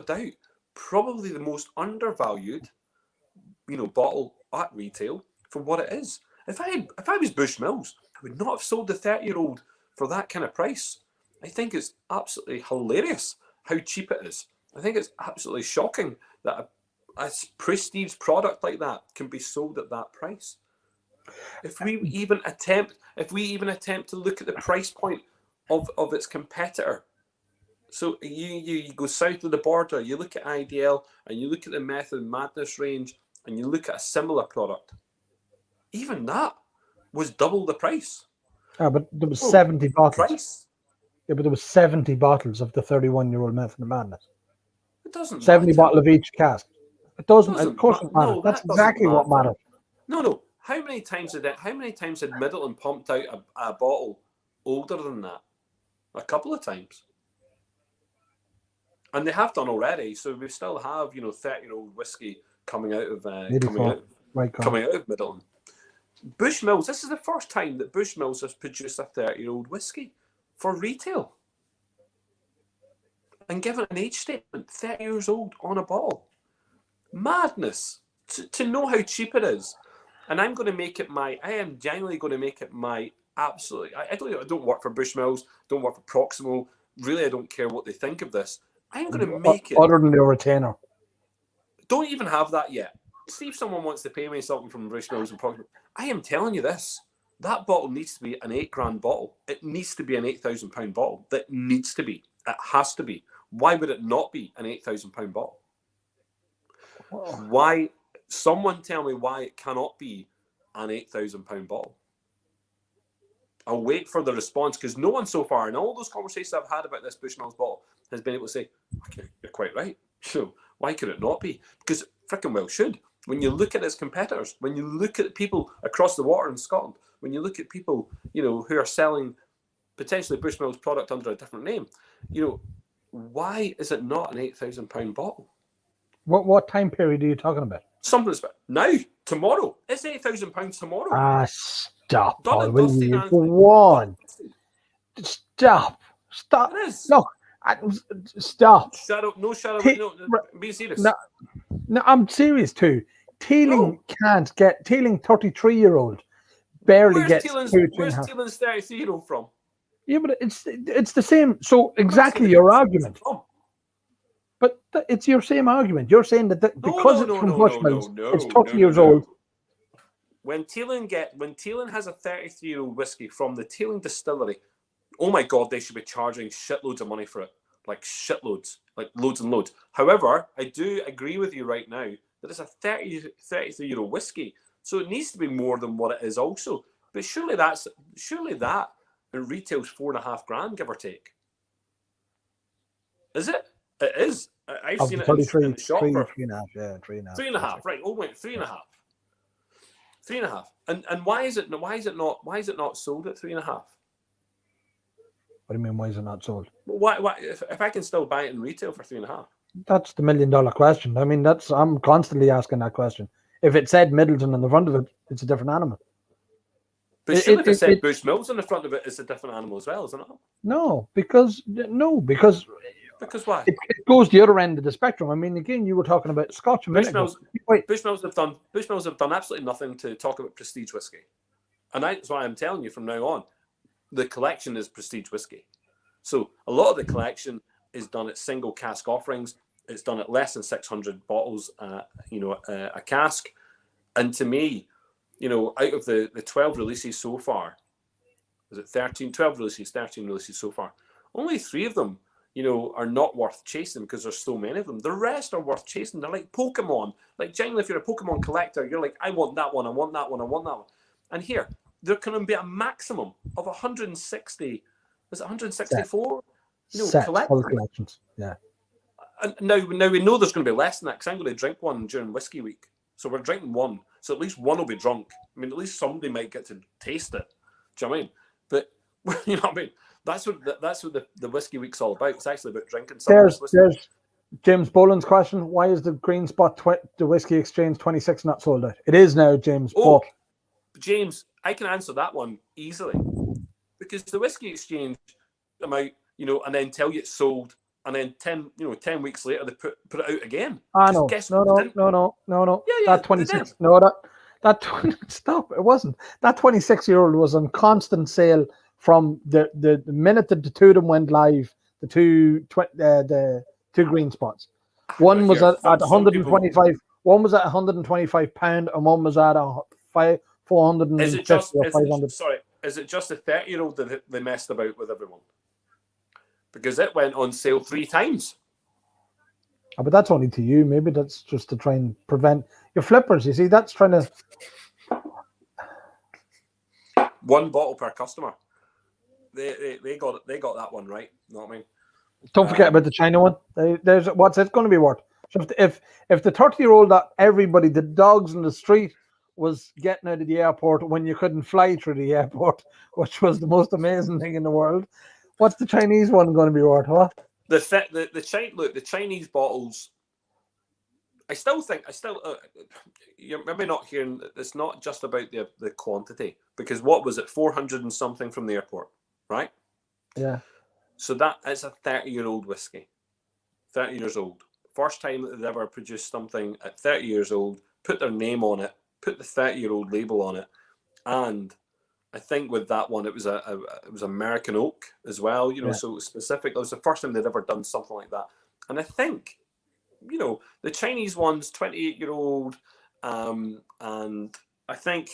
doubt, probably the most undervalued, bottle at retail for what it is. If I was Bushmills, I would not have sold the 30-year-old for that kind of price. I think it's absolutely hilarious how cheap it is. I think it's absolutely shocking that a prestige product like that can be sold at that price. If we even attempt to look at the price point of its competitor, so you go south of the border, you look at IDL and you look at the Method Madness range and you look at a similar product, even that was double the price. But there was 70 bottles. Price. Yeah, but there was 70 bottles of the 31-year-old Method of Madness. It doesn't 70 matter. bottles of each cask. It doesn't. Of course, it matters. No, that's exactly what matters. No. How many times had Middleton pumped out a bottle older than that? A couple of times. And they have done already. So we still have 30-year-old whiskey coming out of Middleton. Bushmills. This is the first time that Bushmills has produced a 30-year-old whiskey for retail and given an age statement, 30 years old on a bottle. Madness to know how cheap it is. And I am genuinely going to make it my absolute. I don't work for Bushmills, don't work for Proximal. Really, I don't care what they think of this. I'm going to make it. Other than the retainer. Don't even have that yet. See if someone wants to pay me something from Bushmills and Proximal. I am telling you this. That bottle needs to be an $8,000 bottle. It needs to be an £8,000 bottle. That needs to be. It has to be. Why would it not be an £8,000 bottle? Why? Someone tell me why it cannot be an £8,000 bottle. I'll wait for the response, because no one so far in all those conversations I've had about this Bushmills bottle has been able to say, okay, you're quite right. So why could it not be? Because frickin' well should. When you look at its competitors, when you look at people across the water in Scotland, when you look at people, who are selling potentially Bushmills product under a different name, why is it not an £8,000 bottle? What time period are you talking about? Something's now, tomorrow. It's £8,000 tomorrow. Stop, Paul, will you? Go on. Stop. It is. No, stop. Shut up. No, be serious. No, I'm serious too. Teeling can't get. Teeling 33-year-old barely gets. Where's Teeling's 33-year-old from? Yeah, but it's the same. So exactly your argument. But it's your same argument. You're saying that because it's from Bushmills, it's 30 years old. When Teeling has a 33-year-old whiskey from the Teeling distillery, oh my God, they should be charging shitloads of money for it. Like shitloads, like loads and loads. However, I do agree with you right now that it's a 33-year-old whiskey, so it needs to be more than what it is also. But surely that it retails $4,500, give or take. Is it? It is. I've Of seen the it in 33, the shop for 3.5, yeah, 3.5. 3.5. Right. Oh wait, 3.5. 3.5. And why is it not sold at 3.5? What do you mean? Why is it not sold? Why if I can still buy it in retail for 3.5? That's the $1 million question. I mean, I'm constantly asking that question. If it said Middleton on the front of it, it's a different animal. But surely if it said Bush Mills on the front of it, it's a different animal as well, isn't it? No, because why? It goes the other end of the spectrum. I mean, again, you were talking about Scotch a minute ago. Bushmills have done absolutely nothing to talk about prestige whiskey, and that's why I'm telling you from now on, the collection is prestige whiskey. So a lot of the collection is done at single cask offerings. It's done at less than 600 bottles, a cask. And to me, out of the 12 releases so far, is it 13? 12 releases, 13 releases so far. Only 3 of them, are not worth chasing because there's so many of them. The rest are worth chasing. They're like Pokemon. Like, generally, if you're a Pokemon collector, you're like, I want that one, I want that one, I want that one. And here, there can be a maximum of 160. Was it 164? Collections. Yeah. And now we know there's going to be less than that because I'm going to drink one during Whiskey Week. So we're drinking one. So at least one will be drunk. I mean, at least somebody might get to taste it. Do you know what I mean? But you know what I mean? That's what the Whiskey Week's all about. It's actually about drinking something. There's James Boland's question. Why is the Green Spot the Whiskey Exchange 26 not sold out? It is now, James. Oh, James, I can answer that one easily. Because the Whiskey Exchange come out, and then tell you it's sold, and then 10 weeks later they put it out again. No. Yeah, that 26. No, that stop. It wasn't. That 26-year-old was on constant sale from the minute that the two of them went live. The two Green Spots. One was at 125. One was at 125 pound, and one was at 450 or 500. Sorry, is it just the 30-year-old that they messed about with everyone? Because it went on sale 3 times. Oh, but that's only to you. Maybe that's just to try and prevent your flippers. You see, that's trying to 1 bottle per customer. They got that one right. You know what I mean? Don't forget about the China one. There's what's it going to be worth? So if the 30-year-old that everybody, the dogs in the street, was getting out of the airport when you couldn't fly through the airport, which was the most amazing thing in the world, what's the Chinese one going to be worth? Huh? The Chinese bottles. I still you're maybe not hearing. It's not just about the quantity, because what was it, 400 and something from the airport, right? Yeah. So it's a 30-year-old whiskey, 30 years old. First time that they've ever produced something at 30 years old, put their name on it, put the 30-year-old label on it, and I think with that one it was American oak as well. So specific. It was the first time they'd ever done something like that, and I think. The Chinese one's 28-year-old, and I think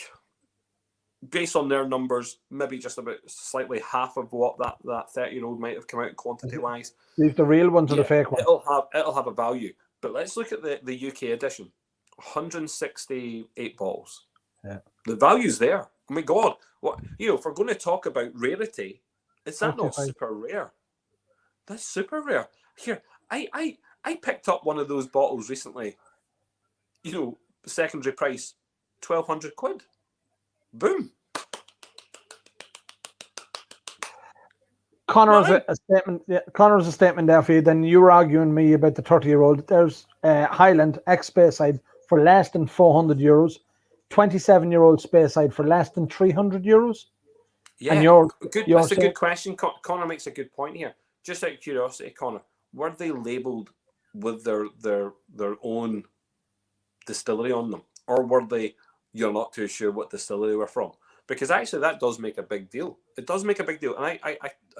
based on their numbers, maybe just about slightly half of what that 30-year-old might have come out quantity-wise. These the real ones or the fake ones? It'll have a value. But let's look at the UK edition. 168 bottles. Yeah. The value's there. Oh my God. What if we're going to talk about rarity, is that not super rare? That's super rare. Here, I picked up one of those bottles recently. Secondary price, 1,200 quid. Boom. Connor's a statement. Yeah, Connor's a statement there for you. Then you were arguing me about the 30-year-old. There's Highland ex Speyside for less than €400. 27-year-old Speyside for less than €300. Yeah, that's a good question. Connor makes a good point here. Just out of curiosity, Connor, were they labelled with their own distillery on them, or were they? You're not too sure what distillery they were from, because actually that does make a big deal. It does make a big deal, and I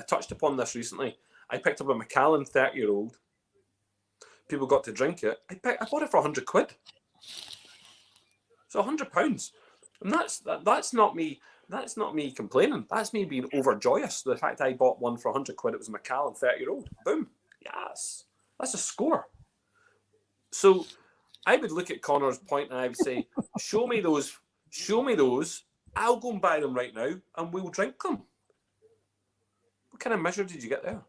touched upon this recently. I picked up a Macallan 30-year-old. People got to drink it. I bought it for 100 quid. So £100, and that's not me. That's not me complaining. That's me being overjoyous. The fact I bought one for 100 quid. It was a Macallan 30-year-old. Boom. Yes. That's a score. So I would look at Connor's point and I would say, show me those. I'll go and buy them right now and we'll drink them. What kind of measure did you get there?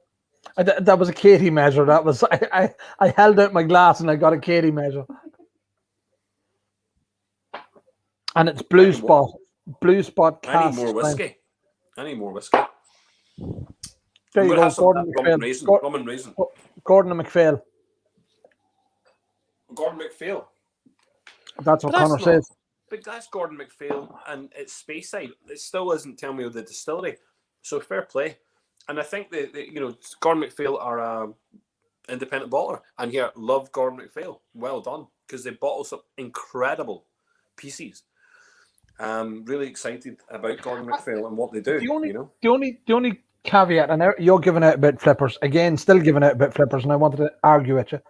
That was a Katie measure. That was I held out my glass and I got a Katie measure. And it's Blue Spot. Blue Spot I need cast more strength. whiskey. I need more whiskey. There you go, Gordon McPhail. Rum and raisin. Gordon McPhail. Gordon McPhail. That's what Connor says. But that's Gordon McPhail, and it's Speyside. It still isn't telling me the distillery. So fair play. And I think that Gordon McPhail are an independent bottler, and here love Gordon McPhail. Well done, because they bottle some incredible pieces. Really excited about Gordon McPhail and what they do. The only caveat, and you're giving out a bit flippers again, still giving out a bit flippers, and I wanted to argue with you.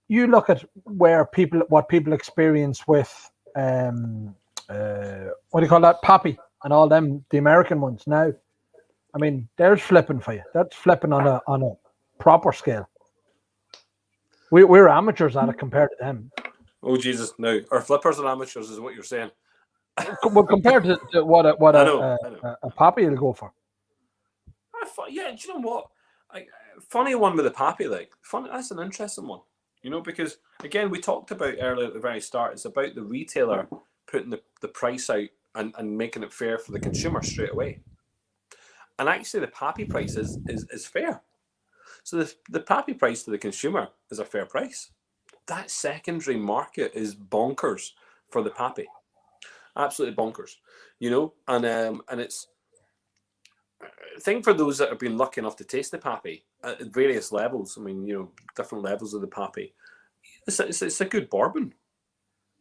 You look at what people experience with what do you call that, Pappy and all them, the American ones now. I mean, there's flipping for you. That's flipping on a proper scale. We're amateurs at it compared to them. Oh Jesus, no! Our flippers are amateurs, is what you're saying. Well, compared to what a Pappy will go for. Yeah, do you know what? Funny one with the Pappy, that's an interesting one. Because again, we talked about earlier at the very start. It's about the retailer putting the price out and making it fair for the consumer straight away. And actually, the Pappy price is fair. So the Pappy price to the consumer is a fair price. That secondary market is bonkers for the Pappy. Absolutely bonkers, and it's I think for those that have been lucky enough to taste the Pappy at various levels. I mean, different levels of the Pappy. It's a good bourbon.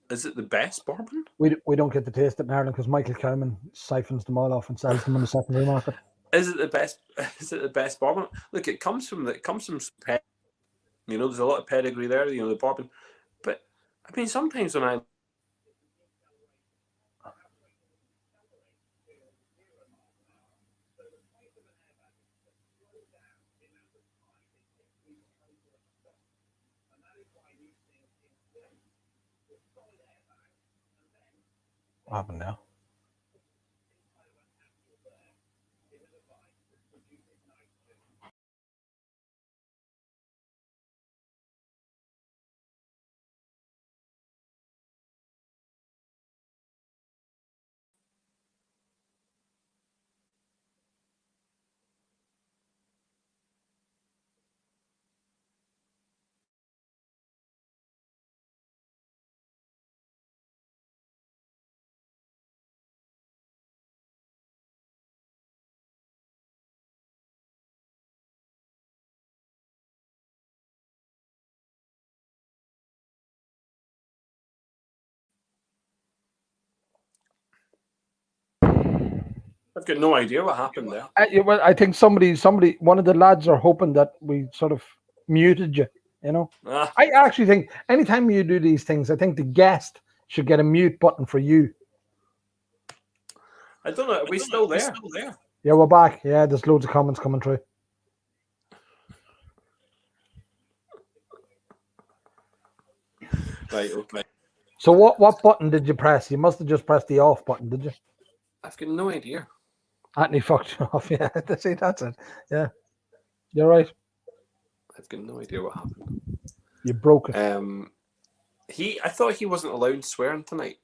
Is it the best bourbon? We don't get to taste it in Ireland because Michael Cowman siphons them all off and sells them in the secondary market. Is it the best? Is it the best bourbon? Look, it comes from there's a lot of pedigree there. The bourbon, but I mean, sometimes when I what happened now? I've got no idea what happened there. Well, I think somebody, one of the lads are hoping that we sort of muted you. I actually think anytime you do these things, I think the guest should get a mute button for you. I don't know. Are we still there? Yeah, we're back. Yeah, there's loads of comments coming through. Right. Okay. So what button did you press? You must have just pressed the off button, did you? I've got no idea. Anthony fucked you off. Yeah, see, that's it. Yeah, you're right. I've got no idea what happened. You broke it. I thought he wasn't allowed swearing tonight.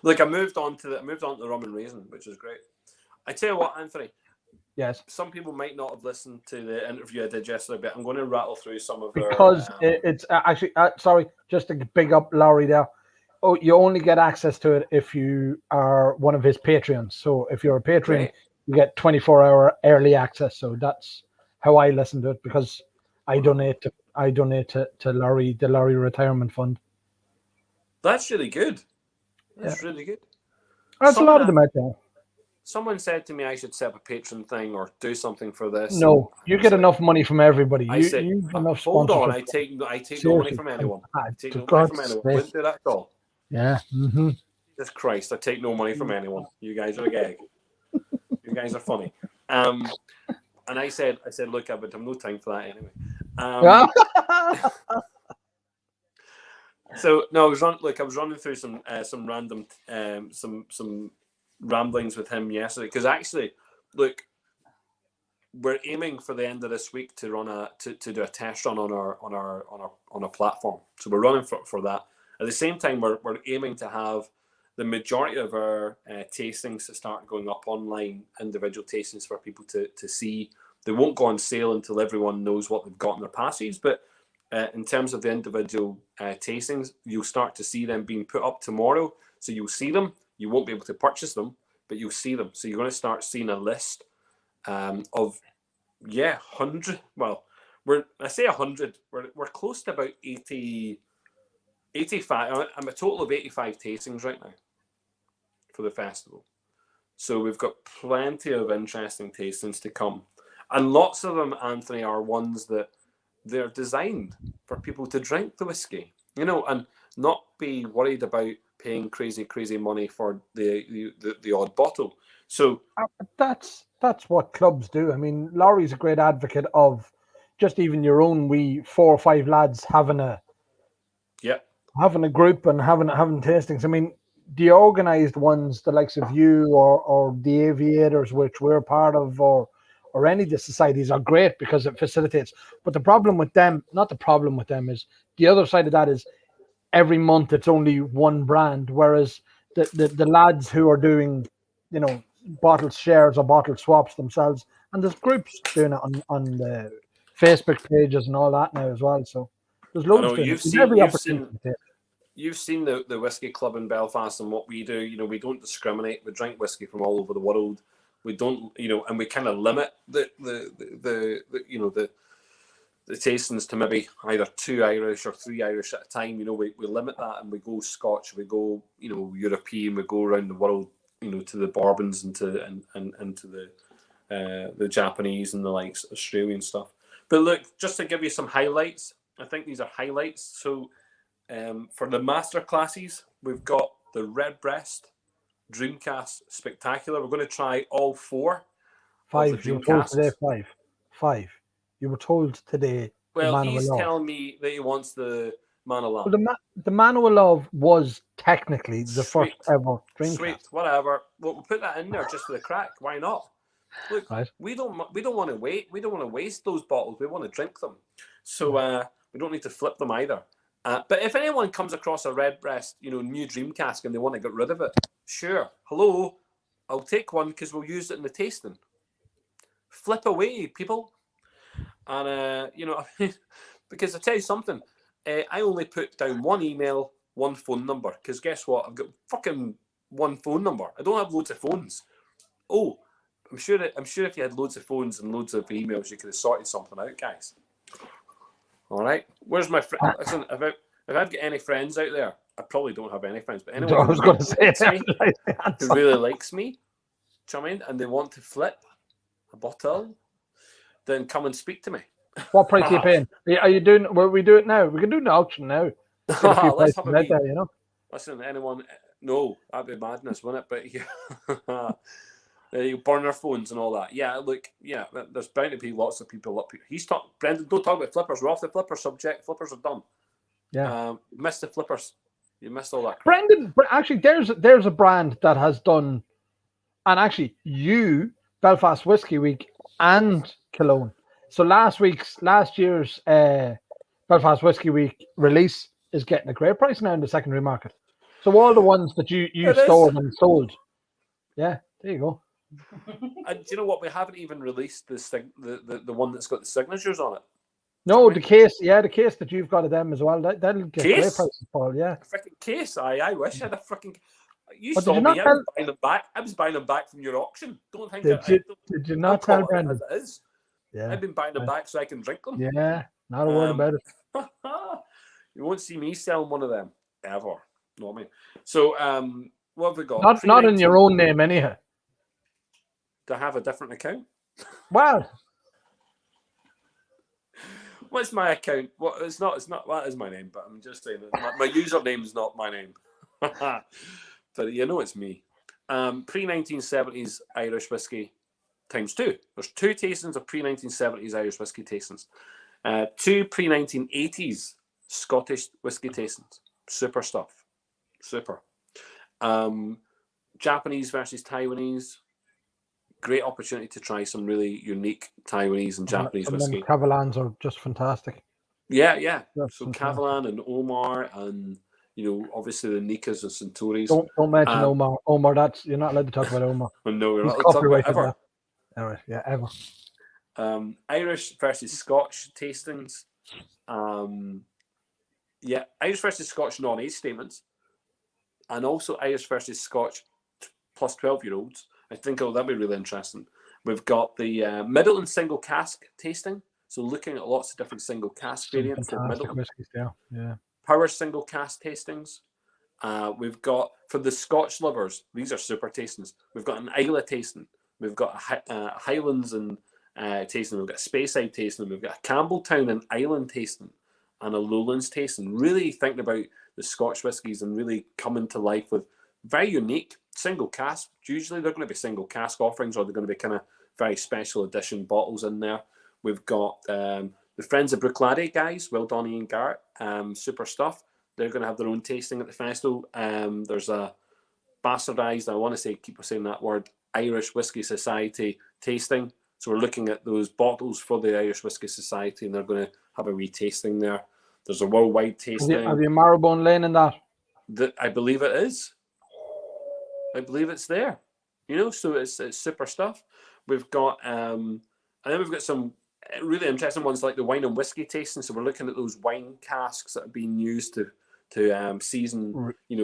Look, I moved on to the rum and raisin, which is great. I tell you what, Anthony. Yes. Some people might not have listened to the interview I did yesterday, but I'm going to rattle through some of their... Because it's actually... sorry, just to big up Lowry there. Oh, you only get access to it if you are one of his Patreons. So if you're a patron, right, you get 24-hour early access. So that's how I listen to it, because I donate to Lowry, the Lowry Retirement Fund. That's really good. That's really good. That's a lot of them out there. Someone said to me I should set up a patron thing or do something for this. No, you get enough money from everybody. Enough hold on, I take no money from anyone. I take no money from anyone. Wouldn't do that at all. Yeah. Mm-hmm. Jesus Christ, I take no money from anyone. You guys are a gag. You guys are funny. And I said, look, I've no time for that anyway. So no, I was running through some random some ramblings with him yesterday, because actually, look, we're aiming for the end of this week to run to do a test run on our platform. So we're running for that. At the same time, we're aiming to have the majority of our tastings to start going up online, individual tastings for people to see. They won't go on sale until everyone knows what they've got in their passes. But in terms of the individual tastings, you'll start to see them being put up tomorrow. So you'll see them. You won't be able to purchase them, but you'll see them. So you're going to start seeing a list of 100. Well, I say 100. We're close to about 80, 85. I'm a total of 85 tastings right now for the festival. So we've got plenty of interesting tastings to come, and lots of them, Anthony, are ones that they're designed for people to drink the whiskey, and not be worried about paying crazy money for the odd bottle. So that's what clubs do. I mean, Laurie's a great advocate of just even your own wee 4 or 5 lads having a group and having tastings. I mean, the organised ones, the likes of you or the aviators, which we're part of, or any of the societies, are great because it facilitates. But the problem with them, not the problem with them, is the other side of that is every month it's only one brand, whereas the lads who are doing, bottle shares or bottle swaps themselves, and there's groups doing it on the Facebook pages and all that now as well. So there's loads doing it. You've seen the whiskey club in Belfast and what we do. We don't discriminate. We drink whiskey from all over the world. We don't, and we kind of limit the tastings to maybe either 2 Irish or 3 Irish at a time. We limit that, and we go Scotch, we go European, we go around the world, to the Bourbons and to the Japanese and the likes, Australian stuff. But look, just to give you some highlights, I think these are highlights. So for the master classes, we've got the Redbreast Dreamcast Spectacular. We're going to try all 4. 5. You were told today 5. 5. You were told today. Well, he's telling me that he wants the Manolove. Well, the Manolove was technically the first ever Dreamcast. Sweet, whatever. We'll put that in there just for the crack. Why not? Look, right. We don't want to wait. We don't want to waste those bottles. We want to drink them. So we don't need to flip them either. But if anyone comes across a Redbreast, new Dreamcast and they want to get rid of it, sure. Hello, I'll take one because we'll use it in the tasting. Flip away, people. And because I tell you something, I only put down one email, one phone number. Because guess what? I've got fucking one phone number. I don't have loads of phones. Oh, I'm sure if you had loads of phones and loads of emails, you could have sorted something out, guys. All right. Where's my friend? Listen, if I've got any friends out there, I probably don't have any friends, but anyone who really likes me, do you know what I mean? And they want to flip a bottle, then come and speak to me. What price are you paying? Are you doing? Will we do it now? We can do the auction now. Let's have a meet. Listen, anyone? No, that'd be madness, wouldn't it? But you burn their phones and all that. Yeah, look, there's bound to be lots of people up here. Brendan, don't talk about flippers. We're off the flipper subject. Flippers are done. Yeah. You missed the flippers. You missed all that. Brendan, actually, there's a brand that has done, and actually, Belfast Whiskey Week and Cologne. So last year's Belfast Whiskey Week release is getting a great price now in the secondary market. So all the ones that you stored and sold, there you go. And do you know what? We haven't even released the one that's got the signatures on it. No, the case that you've got of them as well. That'll get great prices, Paul. Yeah, a freaking case. I wish I had a freaking. You saw me. I was buying them back. I was buying them back from your auction. Don't think. Did you not tell Brendan? As it is. Yeah, I've been buying them back so I can drink them. Yeah, not a word about it. You won't see me selling one of them ever. You know what I mean? So, what have we got? Not in your own name, anyhow. Do I have a different account? Well, what's my account? What it's not. That is my name, but I'm just saying that my username is not my name. But it's me. Pre-1970s Irish whiskey times 2. There's 2 tastings of pre-1970s Irish whiskey tastings. 2 pre-1980s Scottish whiskey tastings. Super stuff. Super. Japanese versus Taiwanese. great opportunity to try some really unique Taiwanese and Japanese Some of them whiskey. Cavalans are just fantastic. Yeah. Just So fantastic. Kavalan and Omar, and obviously the Nikas and Centauris. Don't mention Omar. Omar, you're not allowed to talk about Omar. Well, no, we're He's not allowed to talk about copyrighted ever. that. All right, yeah, ever. Irish versus Scotch tastings. Irish versus Scotch non-age statements, and also Irish versus Scotch plus 12-year-olds. I think that'll be really interesting. We've got the middle and single cask tasting, so looking at lots of different single cask variants of middle. Whiskies, yeah. Power single cask tastings. We've got, for the Scotch lovers, these are super tastings. We've got an Islay tasting. We've got a Highlands and tasting. We've got a Speyside tasting. We've got a Campbelltown and Island tasting, and a Lowlands tasting. Really thinking about the Scotch whiskies and really coming to life with very unique single cask. Usually they're going to be single cask offerings, or they're going to be kind of very special edition bottles in there. We've got the Friends of Bruichladdich guys, Will Donny and Garrett, super stuff. They're going to have their own tasting at the festival. There's a bastardized, I want to say, keep saying that word, Irish Whiskey Society tasting. So we're looking at those bottles for the Irish Whiskey Society, and they're going to have a retasting there. There's a worldwide tasting. Have you Marrowbone Lane in that? I believe it is. I believe it's there. So it's super stuff. We've got, and then we've got some really interesting ones like the wine and whiskey tasting. So we're looking at those wine casks that are being used to season,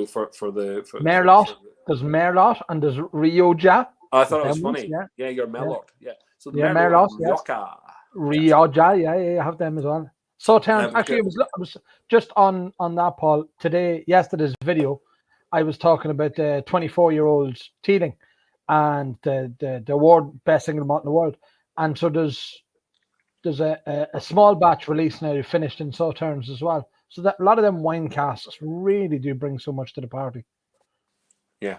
for the Merlot. There's Merlot and there's Rioja. I thought it was funny. Yeah, you're Merlot. Yeah. So the Merlot, Rioja. Rioja, yeah, I have them as well. So actually, I was just on that, Paul. Yesterday's video, I was talking about the 24-year-old Teeling and the award best single malt in the world. And so there's a small batch release now finished in Sauternes as well. So that a lot of them wine casks really do bring so much to the party. Yeah.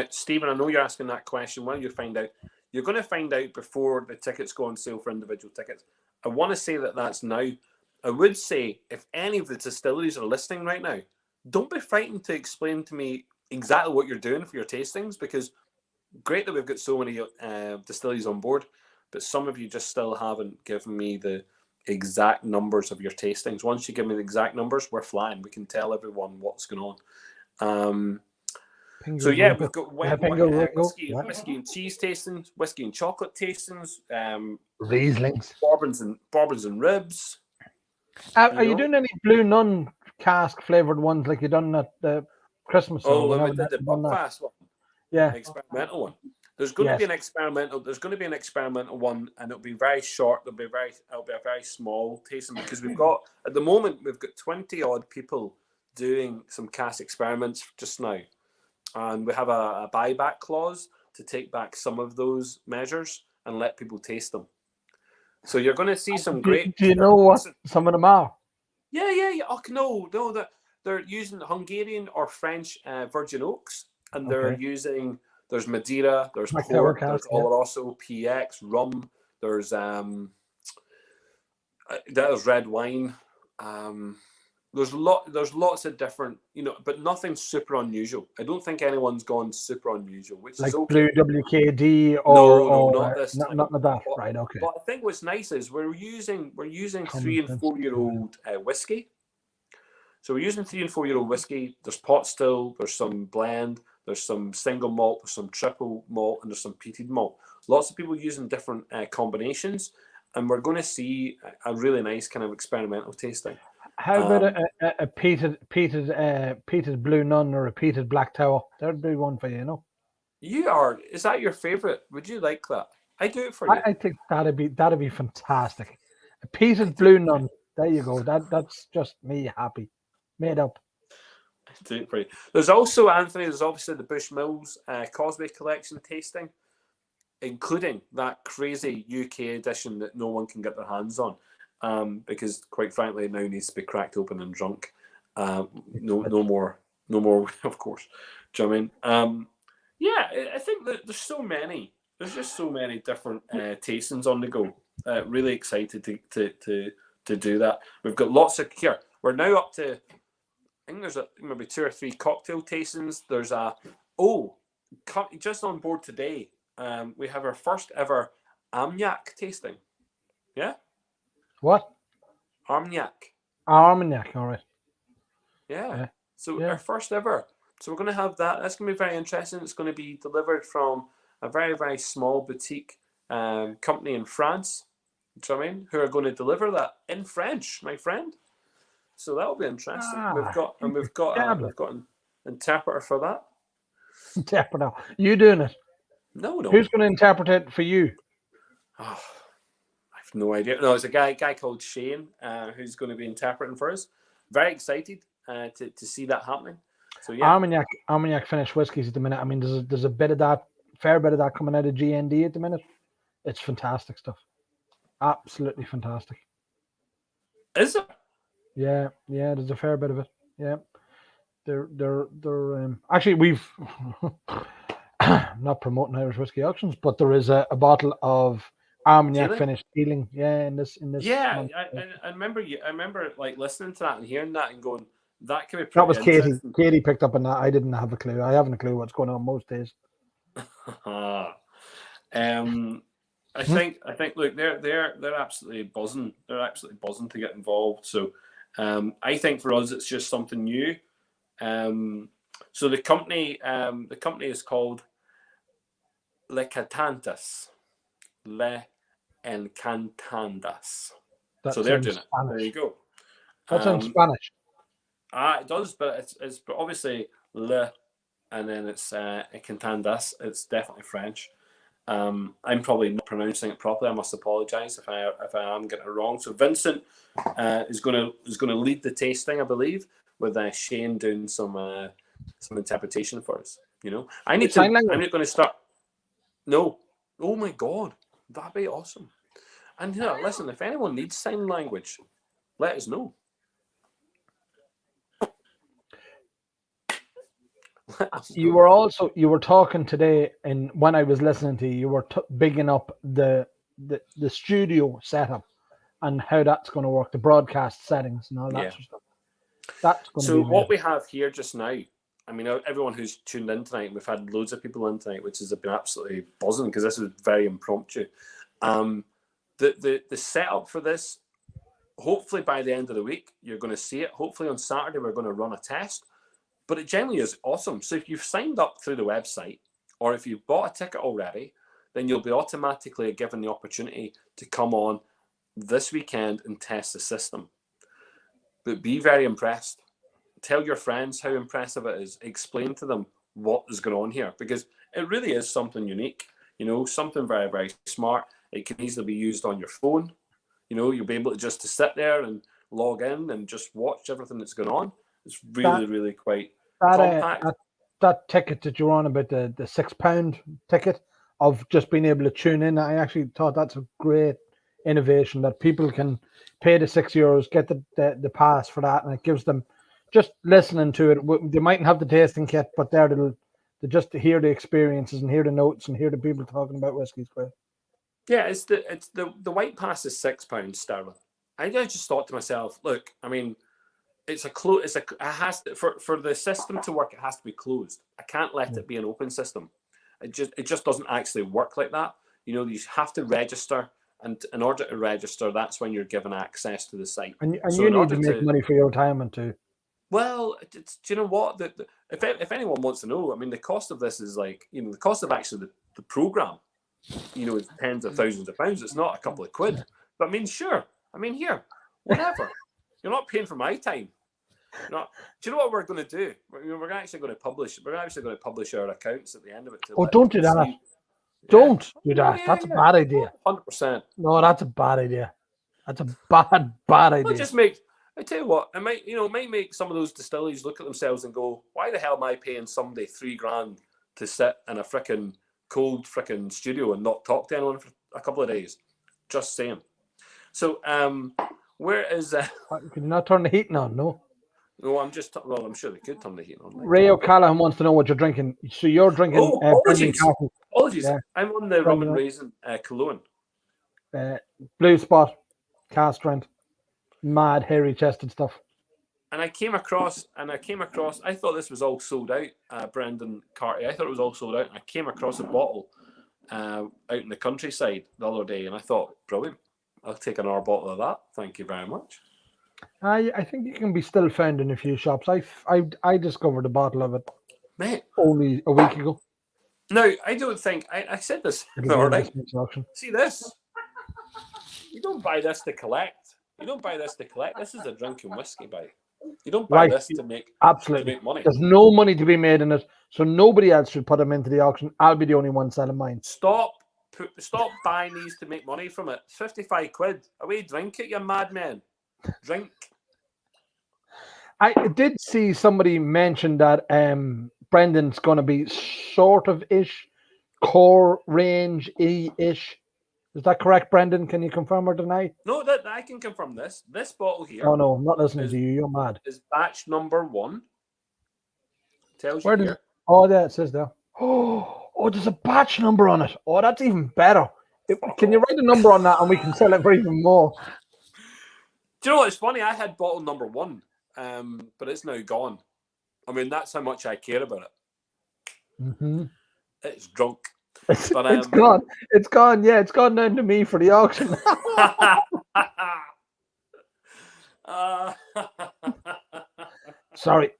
Stephen, I know you're asking that question. When you find out, you're going to find out before the tickets go on sale for individual tickets. I want to say that that's now. I would say if any of the distilleries are listening right now, don't be frightened to explain to me exactly what you're doing for your tastings, because great that we've got so many distilleries on board, but some of you just still haven't given me the exact numbers of your tastings. Once you give me the exact numbers, we're flying. We can tell everyone what's going on. So yeah, we've got whiskey and cheese tastings, whiskey and chocolate tastings, Rieslings, bourbons and ribs. Are you doing any Blue Nun cask flavored ones like you done at the Christmas? Oh, we did the Buckfast one. Yeah, experimental one. There's going to be an experimental. There's going to be an experimental one, and it'll be very short. It'll be a very small tasting, because we've got at the moment 20 odd people doing some cask experiments just now. And we have a buyback clause to take back some of those measures and let people taste them. So you're going to see some great. Do you know what some of them are? Yeah. Oh no, they're using Hungarian or French virgin oaks, and they're using. There's Madeira, there's port, there's Oloroso, PX, rum. There's red wine. There's lots of different, but nothing super unusual. I don't think anyone's gone super unusual, which like is okay. Blue WKD or not this time. Not like that. Right, okay. But I think what's nice is we're using 3 and 4 year old whiskey. So we're using 3 and 4 year old whiskey. There's pot still. There's some blend. There's some single malt. There's some triple malt, and there's some peated malt. Lots of people using different combinations, and we're going to see a really nice kind of experimental tasting. How about a peated Blue Nun or a peated Black Tower? That'd be one for you, Is that your favorite? Would you like that? I do it for you. I think that'd be fantastic. A peated Blue Nun. There you go. That's just me happy. Made up. I do it for you. There's also, Anthony, there's obviously the Bushmills Causeway Collection tasting, including that crazy UK edition that no one can get their hands on. Because quite frankly, it now needs to be cracked open and drunk. No more, of course. Do you know what I mean? I think that there's so many. There's just so many different tastings on the go. Really excited to do that. We've got lots of here. We're now up to, I think there's maybe 2 or 3 cocktail tastings. There's just on board today. we have our first ever Armagnac tasting. Yeah? What? Armagnac. Armagnac, all right. Yeah. So Yeah. our first ever. So we're going to have that. That's going to be very interesting. It's going to be delivered from a very, very small boutique company in France. Do you know what I mean? Who are going to deliver that in French, my friend. So that'll be interesting. We've got an interpreter for that. Interpreter. You doing it? No. Who's going to interpret it for you? Oh, I have no idea. No, it's a guy called Shane who's going to be interpreting for us. Very excited to see that happening. So yeah, Armagnac finished whiskies at the minute. I mean, there's a bit of that, fair bit of that coming out of GND at the minute. It's fantastic stuff. Absolutely fantastic. Is it? Yeah. There's a fair bit of it. Yeah. They're actually, we've not promoting Irish whiskey auctions, but there is a bottle of Armagnac finished Teeling. Yeah, in this. Yeah, month. I remember like listening to that and hearing that and going, that could be pretty That was Katie. interesting. Katie picked up on that. I didn't have a clue. I haven't a clue what's going on most days. I think look, they're absolutely buzzing. They're absolutely buzzing to get involved. So I think for us it's just something new. So the company is called Le Cantantas. Le Encantandas. So they're doing it. There you go. That's in Spanish. It does, but it's obviously Le, and then it's Encantandas. It's definitely French. I'm probably not pronouncing it properly. I must apologise if I am getting it wrong. So Vincent is going to lead the tasting, I believe, with Shane doing some interpretation for us. You know, I'm not going to start. No, oh my God, that'd be awesome. And listen, if anyone needs sign language, let us know. You were talking today, and when I was listening to you, you were bigging up the studio setup and how that's going to work, the broadcast settings and all that sort of stuff. That's going to be what we have here just now. I mean, everyone who's tuned in tonight, we've had loads of people in tonight, which has been absolutely buzzing because this was very impromptu. The setup for this, hopefully by the end of the week, you're going to see it. Hopefully on Saturday, we're going to run a test. But it generally is awesome. So if you've signed up through the website, or if you've bought a ticket already, then you'll be automatically given the opportunity to come on this weekend and test the system. But be very impressed. Tell your friends how impressive it is. Explain to them what is going on here, because it really is something unique. Something very, very smart. It can easily be used on your phone. You'll be able to just sit there and log in and just watch everything that's going on. It's really, really quite compact. That ticket that you're on about, the £6 ticket of just being able to tune in, I actually thought that's a great innovation that people can pay the €6, get the pass for that, and it gives them just listening to it. They mightn't have the tasting kit, but they just hear the experiences and hear the notes and hear the people talking about whiskies. Great. Yeah, it's the white pass is £6 sterling. I just thought to myself, look, I mean, it has to, for the system to work, it has to be closed. I can't let it be an open system. It just doesn't actually work like that. You have to register, and in order to register, that's when you're given access to the site. And you need to make money for your retirement too. Well, do you know what? If anyone wants to know, I mean, the cost of this is the cost of actually the program. Is tens of thousands of pounds. It's not a couple of quid. But I mean, sure. I mean, here, whatever. You're not paying for my time. Do you know what we're going to do? We're actually going to publish. We're actually going to publish our accounts at the end of it. Don't do that. Don't do that. That's a bad idea. 100%. No, that's a bad idea. That's a bad idea. I tell you what, it might make some of those distilleries look at themselves and go, "Why the hell am I paying somebody $3,000 to sit in a frickin' cold frickin' studio and not talk to anyone for a couple of days?" Just saying. So, where is? Can you not turn the heating on? No. No, I'm sure they could turn the heat on. Ray O'Callaghan wants to know what you're drinking. So you're drinking. Apologies. Yeah. I'm on the rum and raisin Cologne. Blue Spot, cast strength, mad hairy chested stuff. And I came across. I thought this was all sold out. Brendan Carty. I thought it was all sold out. And I came across a bottle out in the countryside the other day, and I thought, brilliant. I'll take another bottle of that. Thank you very much. I think it can be still found in a few shops. I discovered a bottle of it, Mate, only a week ago. no, I don't think I said this. All right. See this? You don't buy this to collect. You don't buy this to collect. This is a drinking whiskey buy. You don't buy this to make money. There's no money to be made in it, so nobody else should put them into the auction. I'll be the only one selling mine. Stop buying these to make money from it. It's 55 quid. Away, drink it, you madman. Drink. I did see somebody mention that Brendan's going to be sort of ish, core range ish. Is that correct, Brendan? Can you confirm or deny? No, that I can confirm this. This bottle here. Oh no, I'm not listening to you. You're mad. Is batch number 1. Tells you Where here. Oh, yeah, it says there. Oh, there's a batch number on it. Oh, that's even better. Can you write a number on that and we can sell it for even more? Do you know what's funny? I had bottle number 1, but it's now gone. I mean, that's how much I care about it. Mm-hmm. It's drunk. But, it's gone. It's gone. Yeah, it's gone down to me for the auction. Sorry.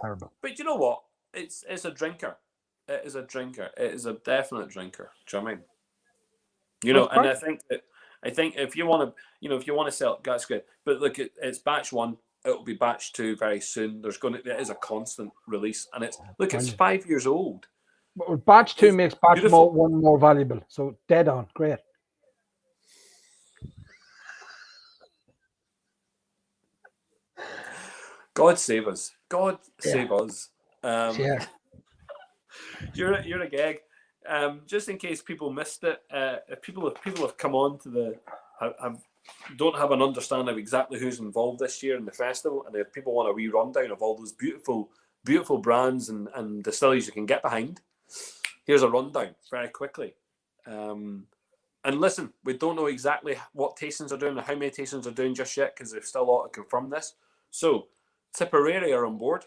Terrible. But you know what? It's a drinker. It is a drinker. It is a definite drinker. Do you know what I mean? You know, and I think if you want to sell it, that's good. But look, it's batch 1. It'll be batch 2 very soon. It is a constant release, and it's 5 years old. But batch 2 makes batch 1 more valuable. So dead on, great. God save us. God save us. Yeah. You're a gag. Just in case people missed it, if people have come on to don't have an understanding of exactly who's involved this year in the festival, and if people want a wee rundown of all those beautiful brands and distilleries you can get behind, here's a rundown very quickly. And listen, we don't know exactly what tastings are doing or how many tastings are doing just yet because they've still ought to confirm this. So Tipperary are on board.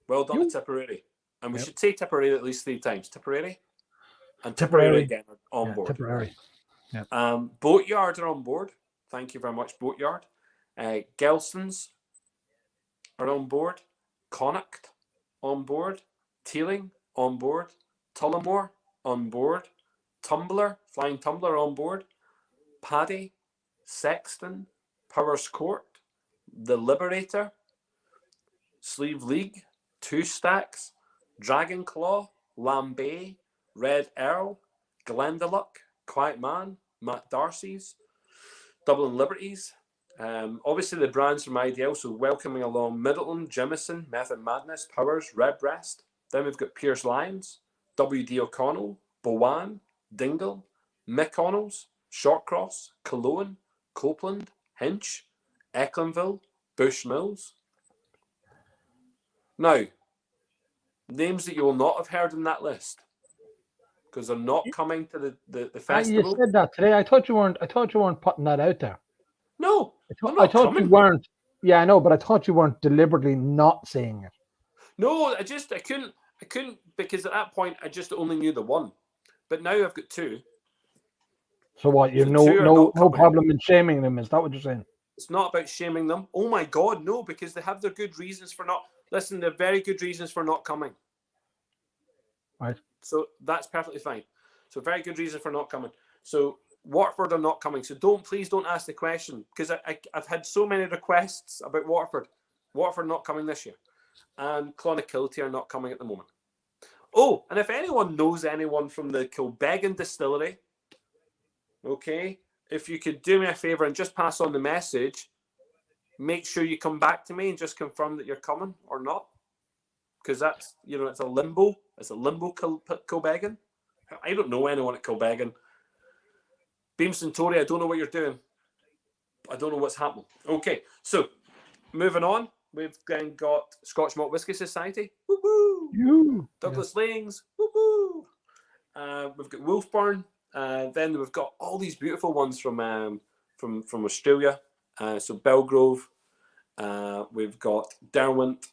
Well done to Tipperary. And we should say Tipperary at least 3 times. Tipperary and Tipperary again are on board. Tipperary. Yeah. Boatyard are on board. Thank you very much, Boatyard. Gelston's are on board. Connacht on board. Teeling on board. Tullamore on board. Tumbler, Flying Tumbler on board. Paddy, Sexton, Powers Court, The Liberator, Sleeve League, 2 Stacks, Dragon Claw, Lambay, Red Earl, Glendalough, Quiet Man, Matt Darcy's, Dublin Liberties. Obviously the brands from IDL, so welcoming along Middleton, Jimison, Method Madness, Powers, Redbreast. Then we've got Pierce Lyons, W.D. O'Connell, Bowan, Dingle, McConnell's, Shortcross, Cologne, Copeland, Hinch, Ecklenville, Bushmills. Now, names that you will not have heard in that list because they're not coming to the festival. You said that today. I thought you weren't putting that out there. No, I thought you weren't. Yeah, I know, but I thought you weren't deliberately not saying it. No, I couldn't because at that point I just only knew the 1, but now I've got 2. So what? You no problem in shaming them? Is that what you're saying? It's not about shaming them. Oh my God, no, because they have their good reasons for not. Listen, they're very good reasons for not coming. Right. So that's perfectly fine. So very good reason for not coming. So Waterford are not coming. So please don't ask the question because I've had so many requests about Waterford. Waterford not coming this year, and Clonakilty are not coming at the moment. Oh, and if anyone knows anyone from the Kilbeggan distillery, okay, if you could do me a favour and just pass on the message, make sure you come back to me and just confirm that you're coming or not. Because that's, it's a limbo. It's a limbo Kilbeggan. I don't know anyone at Kilbeggan. Beam Centauri, I don't know what you're doing. I don't know what's happening. Okay, so moving on. We've then got Scotch Malt Whisky Society. Woo-hoo! Douglas Laings. Woo-hoo! We've got Wolfburn. Then we've got all these beautiful ones from Australia. So Belgrove. We've got Derwent.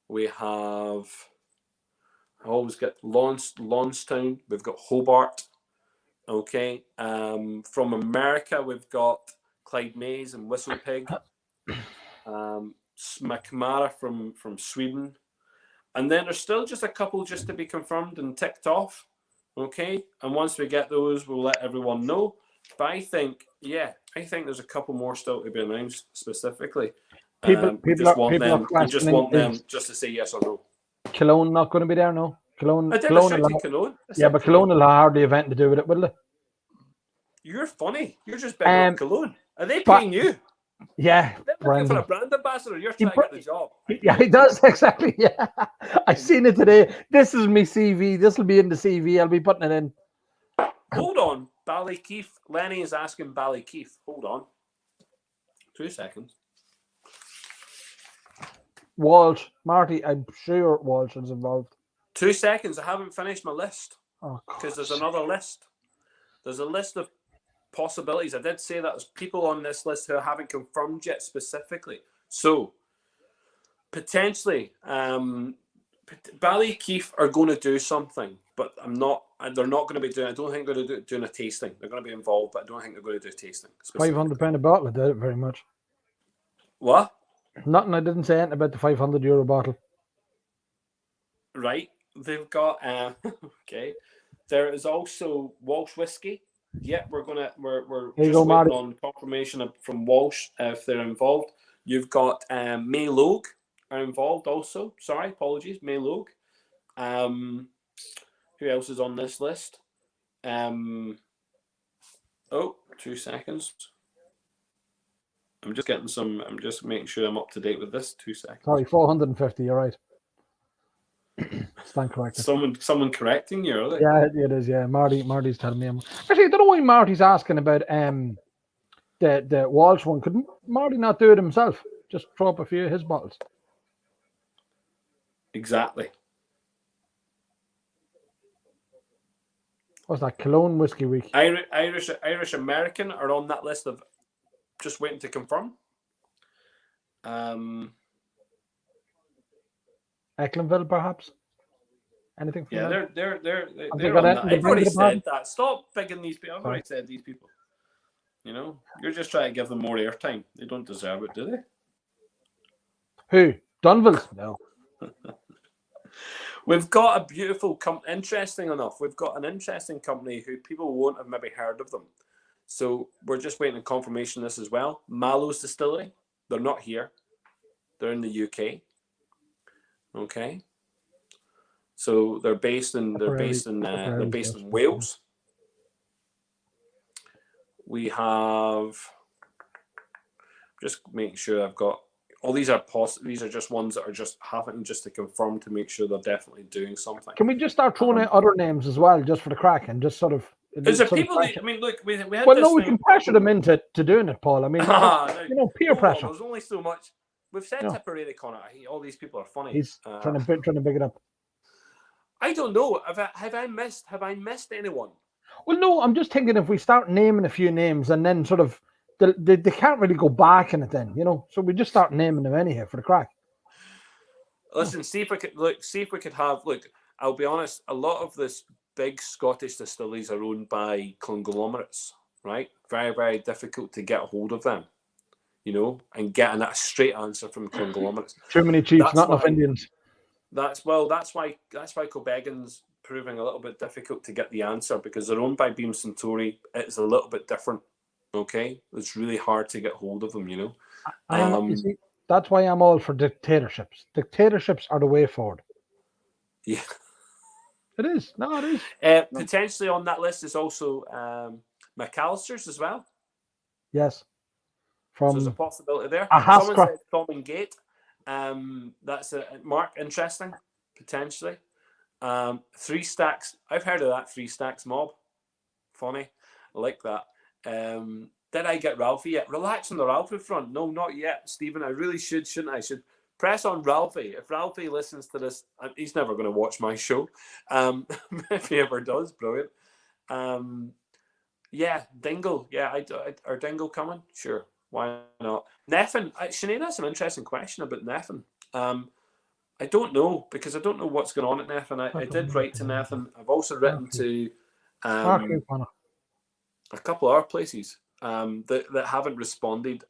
We have I always get Launstown. We've got Hobart. Okay. From America, we've got Clyde Mays and Whistle Pig. McMara from Sweden. And then there's still just a couple just to be confirmed and ticked off. Okay. And once we get those, we'll let everyone know. But I think there's a couple more still to be announced specifically. People just want them just to say yes or no. Cologne not going to be there, no? Cologne. I did Cologne. Yeah, but Cologne will hardly event to do with it, will they? You're funny. You're just big up Cologne. Are they paying you? Yeah. They're looking for a brand ambassador. You're trying to get the job. Yeah, he does, exactly. Yeah. I seen it today. This is me CV. This will be in the CV. I'll be putting it in. Hold on. Ballykeefe. Lenny is asking Ballykeefe. Hold on. 2 seconds. Walsh. Marty, I'm sure Walsh is involved. 2 seconds. I haven't finished my list. Because there's another list. There's a list of possibilities. I did say that there's people on this list who I haven't confirmed yet specifically. So, potentially, Ballykeefe are going to do something, but they're not going to be doing, I don't think they're going to be doing a tasting. They're going to be involved, but I don't think they're going to do a tasting. £500 a bottle, I doubt it very much. What? Nothing, I didn't say anything about the €500 bottle. Right. They've got, okay. There is also Walsh Whiskey. Yeah, we're just waiting on confirmation from Walsh if they're involved. You've got May Logue are involved also. Sorry, apologies, May Logue. Who else is on this list? 2 seconds. I'm just making sure I'm up to date with this. 2 seconds. Sorry, 450, you're right. Stand corrected. Someone correcting you, are they? Yeah, it is. Yeah, Marty's telling me. Actually, I don't know why Marty's asking about the Walsh one. Could Marty not do it himself? Just throw up a few of his bottles. Exactly. What's that? Cologne Whiskey Week. Irish American are on that list of just waiting to confirm. Ecklenville, perhaps. Anything from they're on that. I've already said that. Stop bigging these people. I've already said these people. You know, you're just trying to give them more airtime. They don't deserve it, do they? Who? Dunville's? No. We've got a beautiful interesting enough, we've got an interesting company who people won't have maybe heard of them. So we're just waiting on confirmation of this as well. Mallow's Distillery. They're not here. They're in the UK. Okay. So they're based in Wales. We have, just making sure I've got all these are just ones that are just happening just to confirm to make sure they're definitely doing something. Can we just start throwing out other names as well, just for the crack, and just sort of? Is there people? I mean, look, we had. Well, no, we can pressure them into doing it, Paul. I mean, peer pressure. There's only so much. We've said Tipperary, Connor. All these people are funny. He's trying to big it up. I don't know. Have I missed anyone? Well, no. I'm just thinking if we start naming a few names and then sort of they can't really go back in it then, So we just start naming them anyhow for the crack. Listen, see if we could have. Look, I'll be honest. A lot of this big Scottish distilleries are owned by conglomerates, right? Very, very difficult to get a hold of them, and getting that straight answer from conglomerates. Too many chiefs, not enough Indians. That's why Cobegan's proving a little bit difficult to get the answer, because they're owned by Beam Suntory. It's a little bit different. Okay, it's really hard to get hold of them. You see, that's why I'm all for dictatorships. Dictatorships are the way forward. Yeah. It is. No, it is. Potentially on that list is also McAllister's as well. Yes. So there's a possibility there. Someone said Tom and Gate. That's a Mark. Interesting. Potentially. 3 Stacks. I've heard of that 3 Stacks mob. Funny. I like that. Did I get Ralphie yet? Relax on the Ralphie front. No, not yet, Stephen. I really shouldn't I? I should press on Ralphie. If Ralphie listens to this, he's never going to watch my show. If he ever does, brilliant. Yeah, Dingle. Yeah, are Dingle coming? Sure, why not? Neffin. Sinead, that's an interesting question about Neffin. I don't know, because I don't know what's going on at Nath, and I did write to Nath, and I've also written to a couple of other places that haven't responded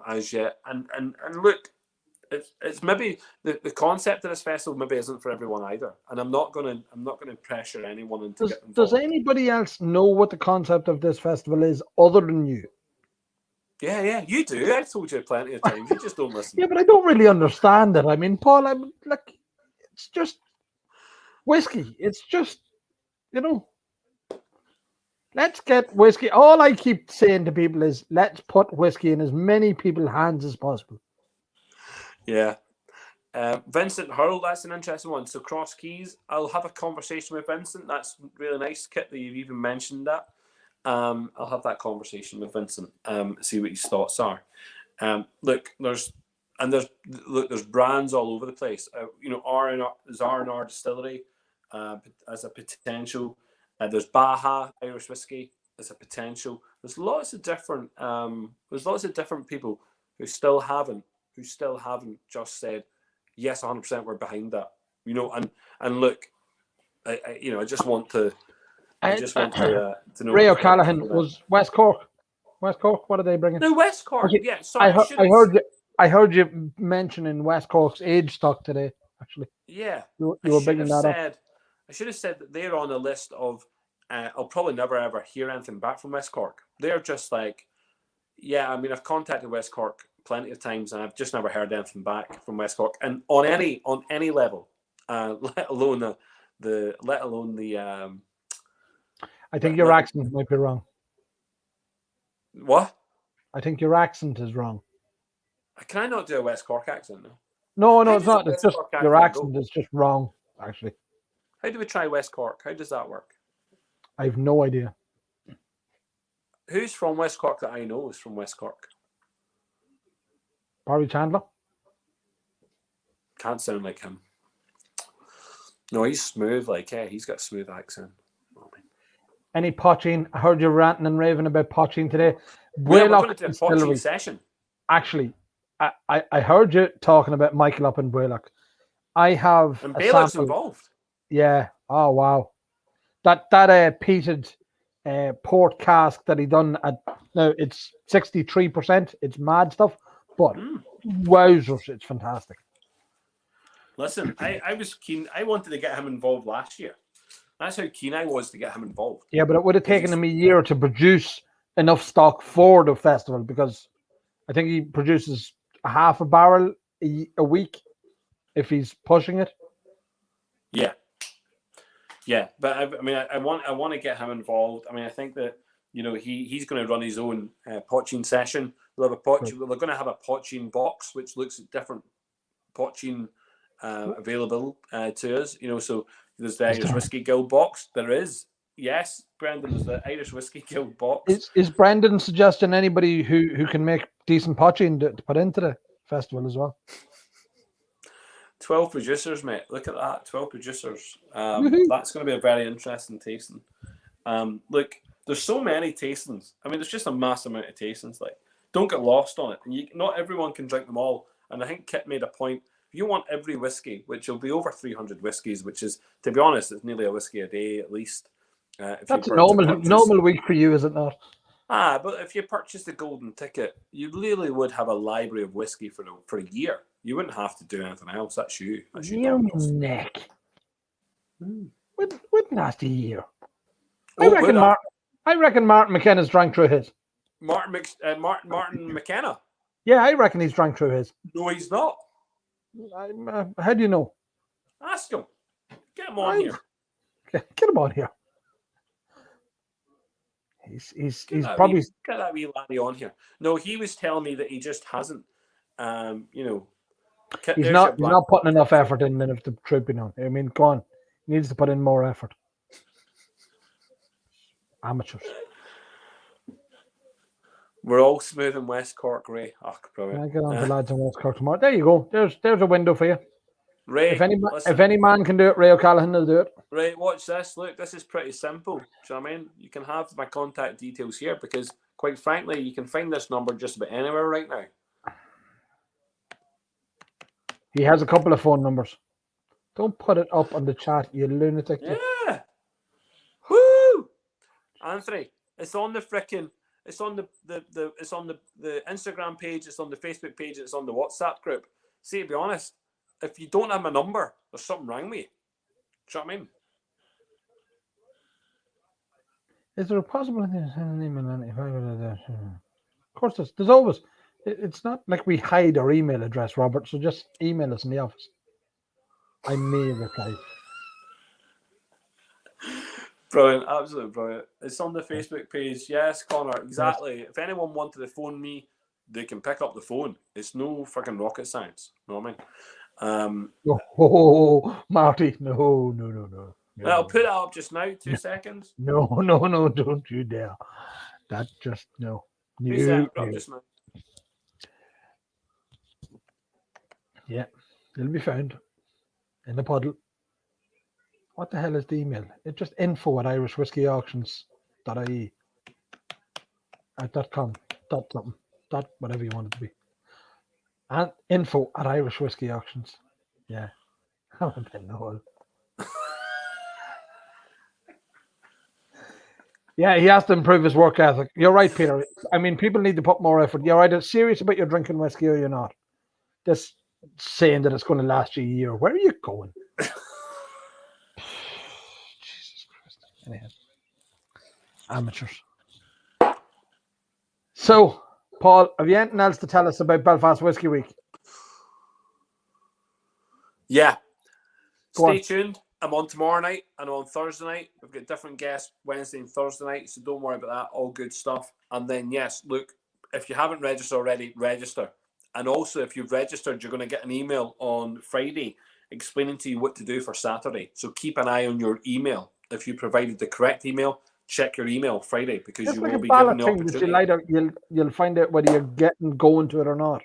as yet. And look, it's maybe the concept of this festival maybe isn't for everyone either, and I'm not gonna pressure anyone into getting involved. Does anybody else know what the concept of this festival is other than you? Yeah, you do. I've told you plenty of times. You just don't listen. Yeah, but I don't really understand it. I mean, Paul, I'm like, it's just whiskey. It's just, let's get whiskey. All I keep saying to people is, let's put whiskey in as many people's hands as possible. Yeah. Vincent Hurl, that's an interesting one. So Cross Keys, I'll have a conversation with Vincent. That's really nice, Kit, that you've even mentioned that. I'll have that conversation with Vincent, see what his thoughts are. Look, there's brands all over the place. There's R&R Distillery as a potential. There's Baja Irish whiskey as a potential. There's lots of different people who still haven't just said yes, 100%, we're behind that. And look, I just want to know. Ray O'Callaghan was West Cork. West Cork, what are they bringing? No, West Cork. Actually, yeah, sorry. I heard you mentioning West Cork's age stock today. Actually, yeah, you were bringing that up. I should have said that they're on a list of. I'll probably never ever hear anything back from West Cork. They're just like, yeah. I mean, I've contacted West Cork plenty of times, and I've just never heard anything back from West Cork, and on any level, let alone the. I think your accent might be wrong. What? I think your accent is wrong. Can I not do a West Cork accent now? No, it's not. It's just your accent is just wrong, actually. How do we try West Cork? How does that work? I have no idea. Who's from West Cork that I know is from West Cork? Barry Chandler? Can't sound like him. No, he's smooth. He's got a smooth accent. Any poaching? I heard you ranting and raving about poaching today. We're going to do a poaching session. Actually, I heard you talking about Michael up in Bwaylock. I have and Bailiff's involved. Yeah. Oh wow. That peated port cask that he done now it's 63%. It's mad stuff, but wowzers, it's fantastic. Listen, I was keen. I wanted to get him involved last year. That's how keen I was to get him involved. Yeah, but it would have taken him a year to produce enough stock for the festival, because I think he produces a half a barrel a week if he's pushing it. Yeah, but I want to get him involved. I mean, I think that he's going to run his own poaching session. We'll have a poaching. We're going to have a poaching box which looks at different poaching available to us. So there's the Irish Whiskey Guild box. There is. Yes, Brendan, there's the Irish Whiskey Guild box. Is Brendan suggesting anybody who can make decent poaching to put into the festival as well? 12 producers, mate. Look at that. 12 producers. That's going to be a very interesting tasting. Look, there's so many tastings. I mean, there's just a mass amount of tastings. Don't get lost on it. And not everyone can drink them all. And I think Kit made a point. If you want every whiskey, which will be over 300 whiskies, which is, to be honest, it's nearly a whiskey a day at least. That's a normal week for you, is it not? But if you purchase the golden ticket, you really would have a library of whiskey for a year. You wouldn't have to do anything else. That's you. That's your neck. Wouldn't last a year. I reckon Martin McKenna's drank through his. Martin McKenna? Yeah, I reckon he's drank through his. No, he's not. How do you know? Ask him. Get him on here. Get him on here. He's probably get that wee laddie on here. No, he was telling me that he just hasn't. He's not putting enough effort in enough to trooping on. I mean, go on. He needs to put in more effort. Amateurs. We're all smooth in West Cork, Ray. Oh, brilliant. I get on the lads in West Cork tomorrow. There you go. There's a window for you. Ray, if any man can do it, Ray O'Callaghan will do it. Ray, watch this. Look, this is pretty simple. Do you know what I mean? You can have my contact details here because, quite frankly, you can find this number just about anywhere right now. He has a couple of phone numbers. Don't put it up on the chat, you lunatic. Yeah. Woo! Anthony, it's on the frickin'. It's on the Instagram page. It's on the Facebook page. It's on the WhatsApp group. See, to be honest, if you don't have my number, there's something wrong with you. Do you know what I mean? Is there a possibility of sending an email? Of course, there's always. It's not like we hide our email address, Robert. So just email us in the office. I may reply. Brilliant, absolutely brilliant. It's on the Facebook page. Yes, Connor, exactly. Yes. If anyone wanted to phone me, they can pick up the phone. It's no freaking rocket science. You know what I mean? Oh, Marty, no. Well, I'll put it up just now. 2 seconds. No, don't you dare. That just no. 2 seconds. Up just now. Yeah, it'll be found in the puddle. What the hell is the email? It's just info@irishwhiskeyauctions.ie .com .something whatever you want it to be. And info@irishwhiskeyauctions. Yeah. I'm a bit in the hole. Yeah, he has to improve his work ethic. You're right, Peter. I mean, people need to put more effort. You're either serious about your drinking whiskey or you're not. Just saying that it's going to last you a year. Where are you going? Jesus Christ. Anyhow. Amateurs. So, Paul, have you anything else to tell us about Belfast Whiskey Week? Yeah. Stay tuned. I'm on tomorrow night and on Thursday night. We've got different guests Wednesday and Thursday night, so don't worry about that. All good stuff. And then, yes, look, if you haven't registered already, register. And also, if you've registered, you're going to get an email on Friday explaining to you what to do for Saturday. So keep an eye on your email. If you provided the correct email, check your email Friday because just you like will be given the opportunity. You'll find out whether you're going to it or not.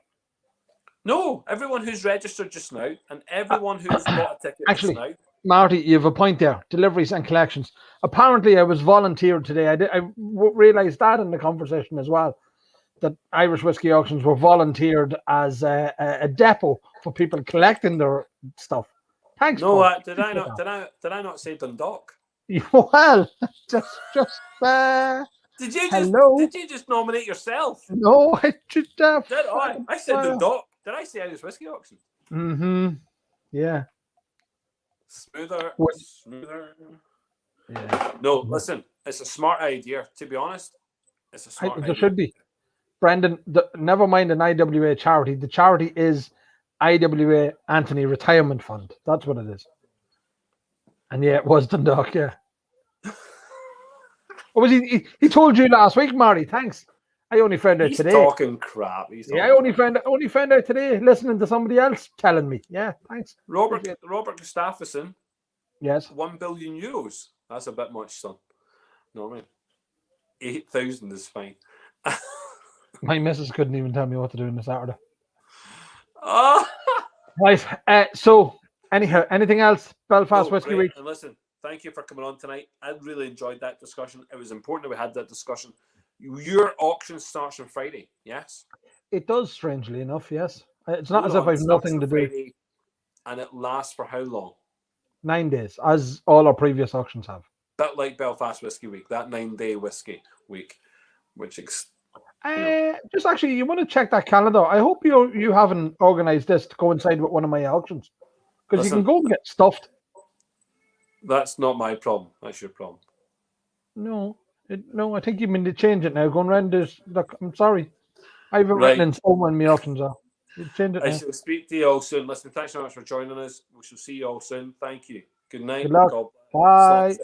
No, everyone who's registered just now and everyone who's bought a ticket just now. Marty, you have a point there. Deliveries and collections. Apparently, I was volunteered today. I realised that in the conversation as well, that Irish Whiskey Auctions were volunteered as a depot for people collecting their stuff. Thanks. No, Paul. Did I not say Dundalk? Well, just. Did you just nominate yourself? No, I just. I said Dundalk. Did I say Irish Whiskey Auction? Mm-hmm. Yeah. Smoother. Yeah. No, listen, it's a smart idea. To be honest, it's a smart idea. There should be. Brendan, never mind an IWA charity. The charity is IWA Anthony Retirement Fund. That's what it is. And yeah, it was Dundalk, yeah. What was he told you last week, Marty. Thanks. I only found out today. He's talking crap. I only found out today, listening to somebody else telling me. Yeah, thanks. Robert Gustafsson. Yes. 1 billion euros. That's a bit much, son. No, I mean, 8,000 is fine. My missus couldn't even tell me what to do on the Saturday. Oh. Right. So, anyhow, anything else? Belfast Whiskey Week. And listen, thank you for coming on tonight. I really enjoyed that discussion. It was important that we had that discussion. Your auction starts on Friday, yes? It does, strangely enough, yes. It's not as if I've nothing to do. Friday, and it lasts for how long? 9 days, as all our previous auctions have. Bit like Belfast Whiskey Week, that 9-day whiskey week, which just actually, you want to check that calendar. I hope you haven't organised this to coincide with one of my auctions, because you can go and get stuffed. That's not my problem. That's your problem. No, I think you mean to change it now. Going around this, look, I'm sorry. I have it written in somewhere in my auctions. Change it now. I shall speak to you all soon. Listen, thanks so much for joining us. We shall see you all soon. Thank you. Good night. Good luck. Bye.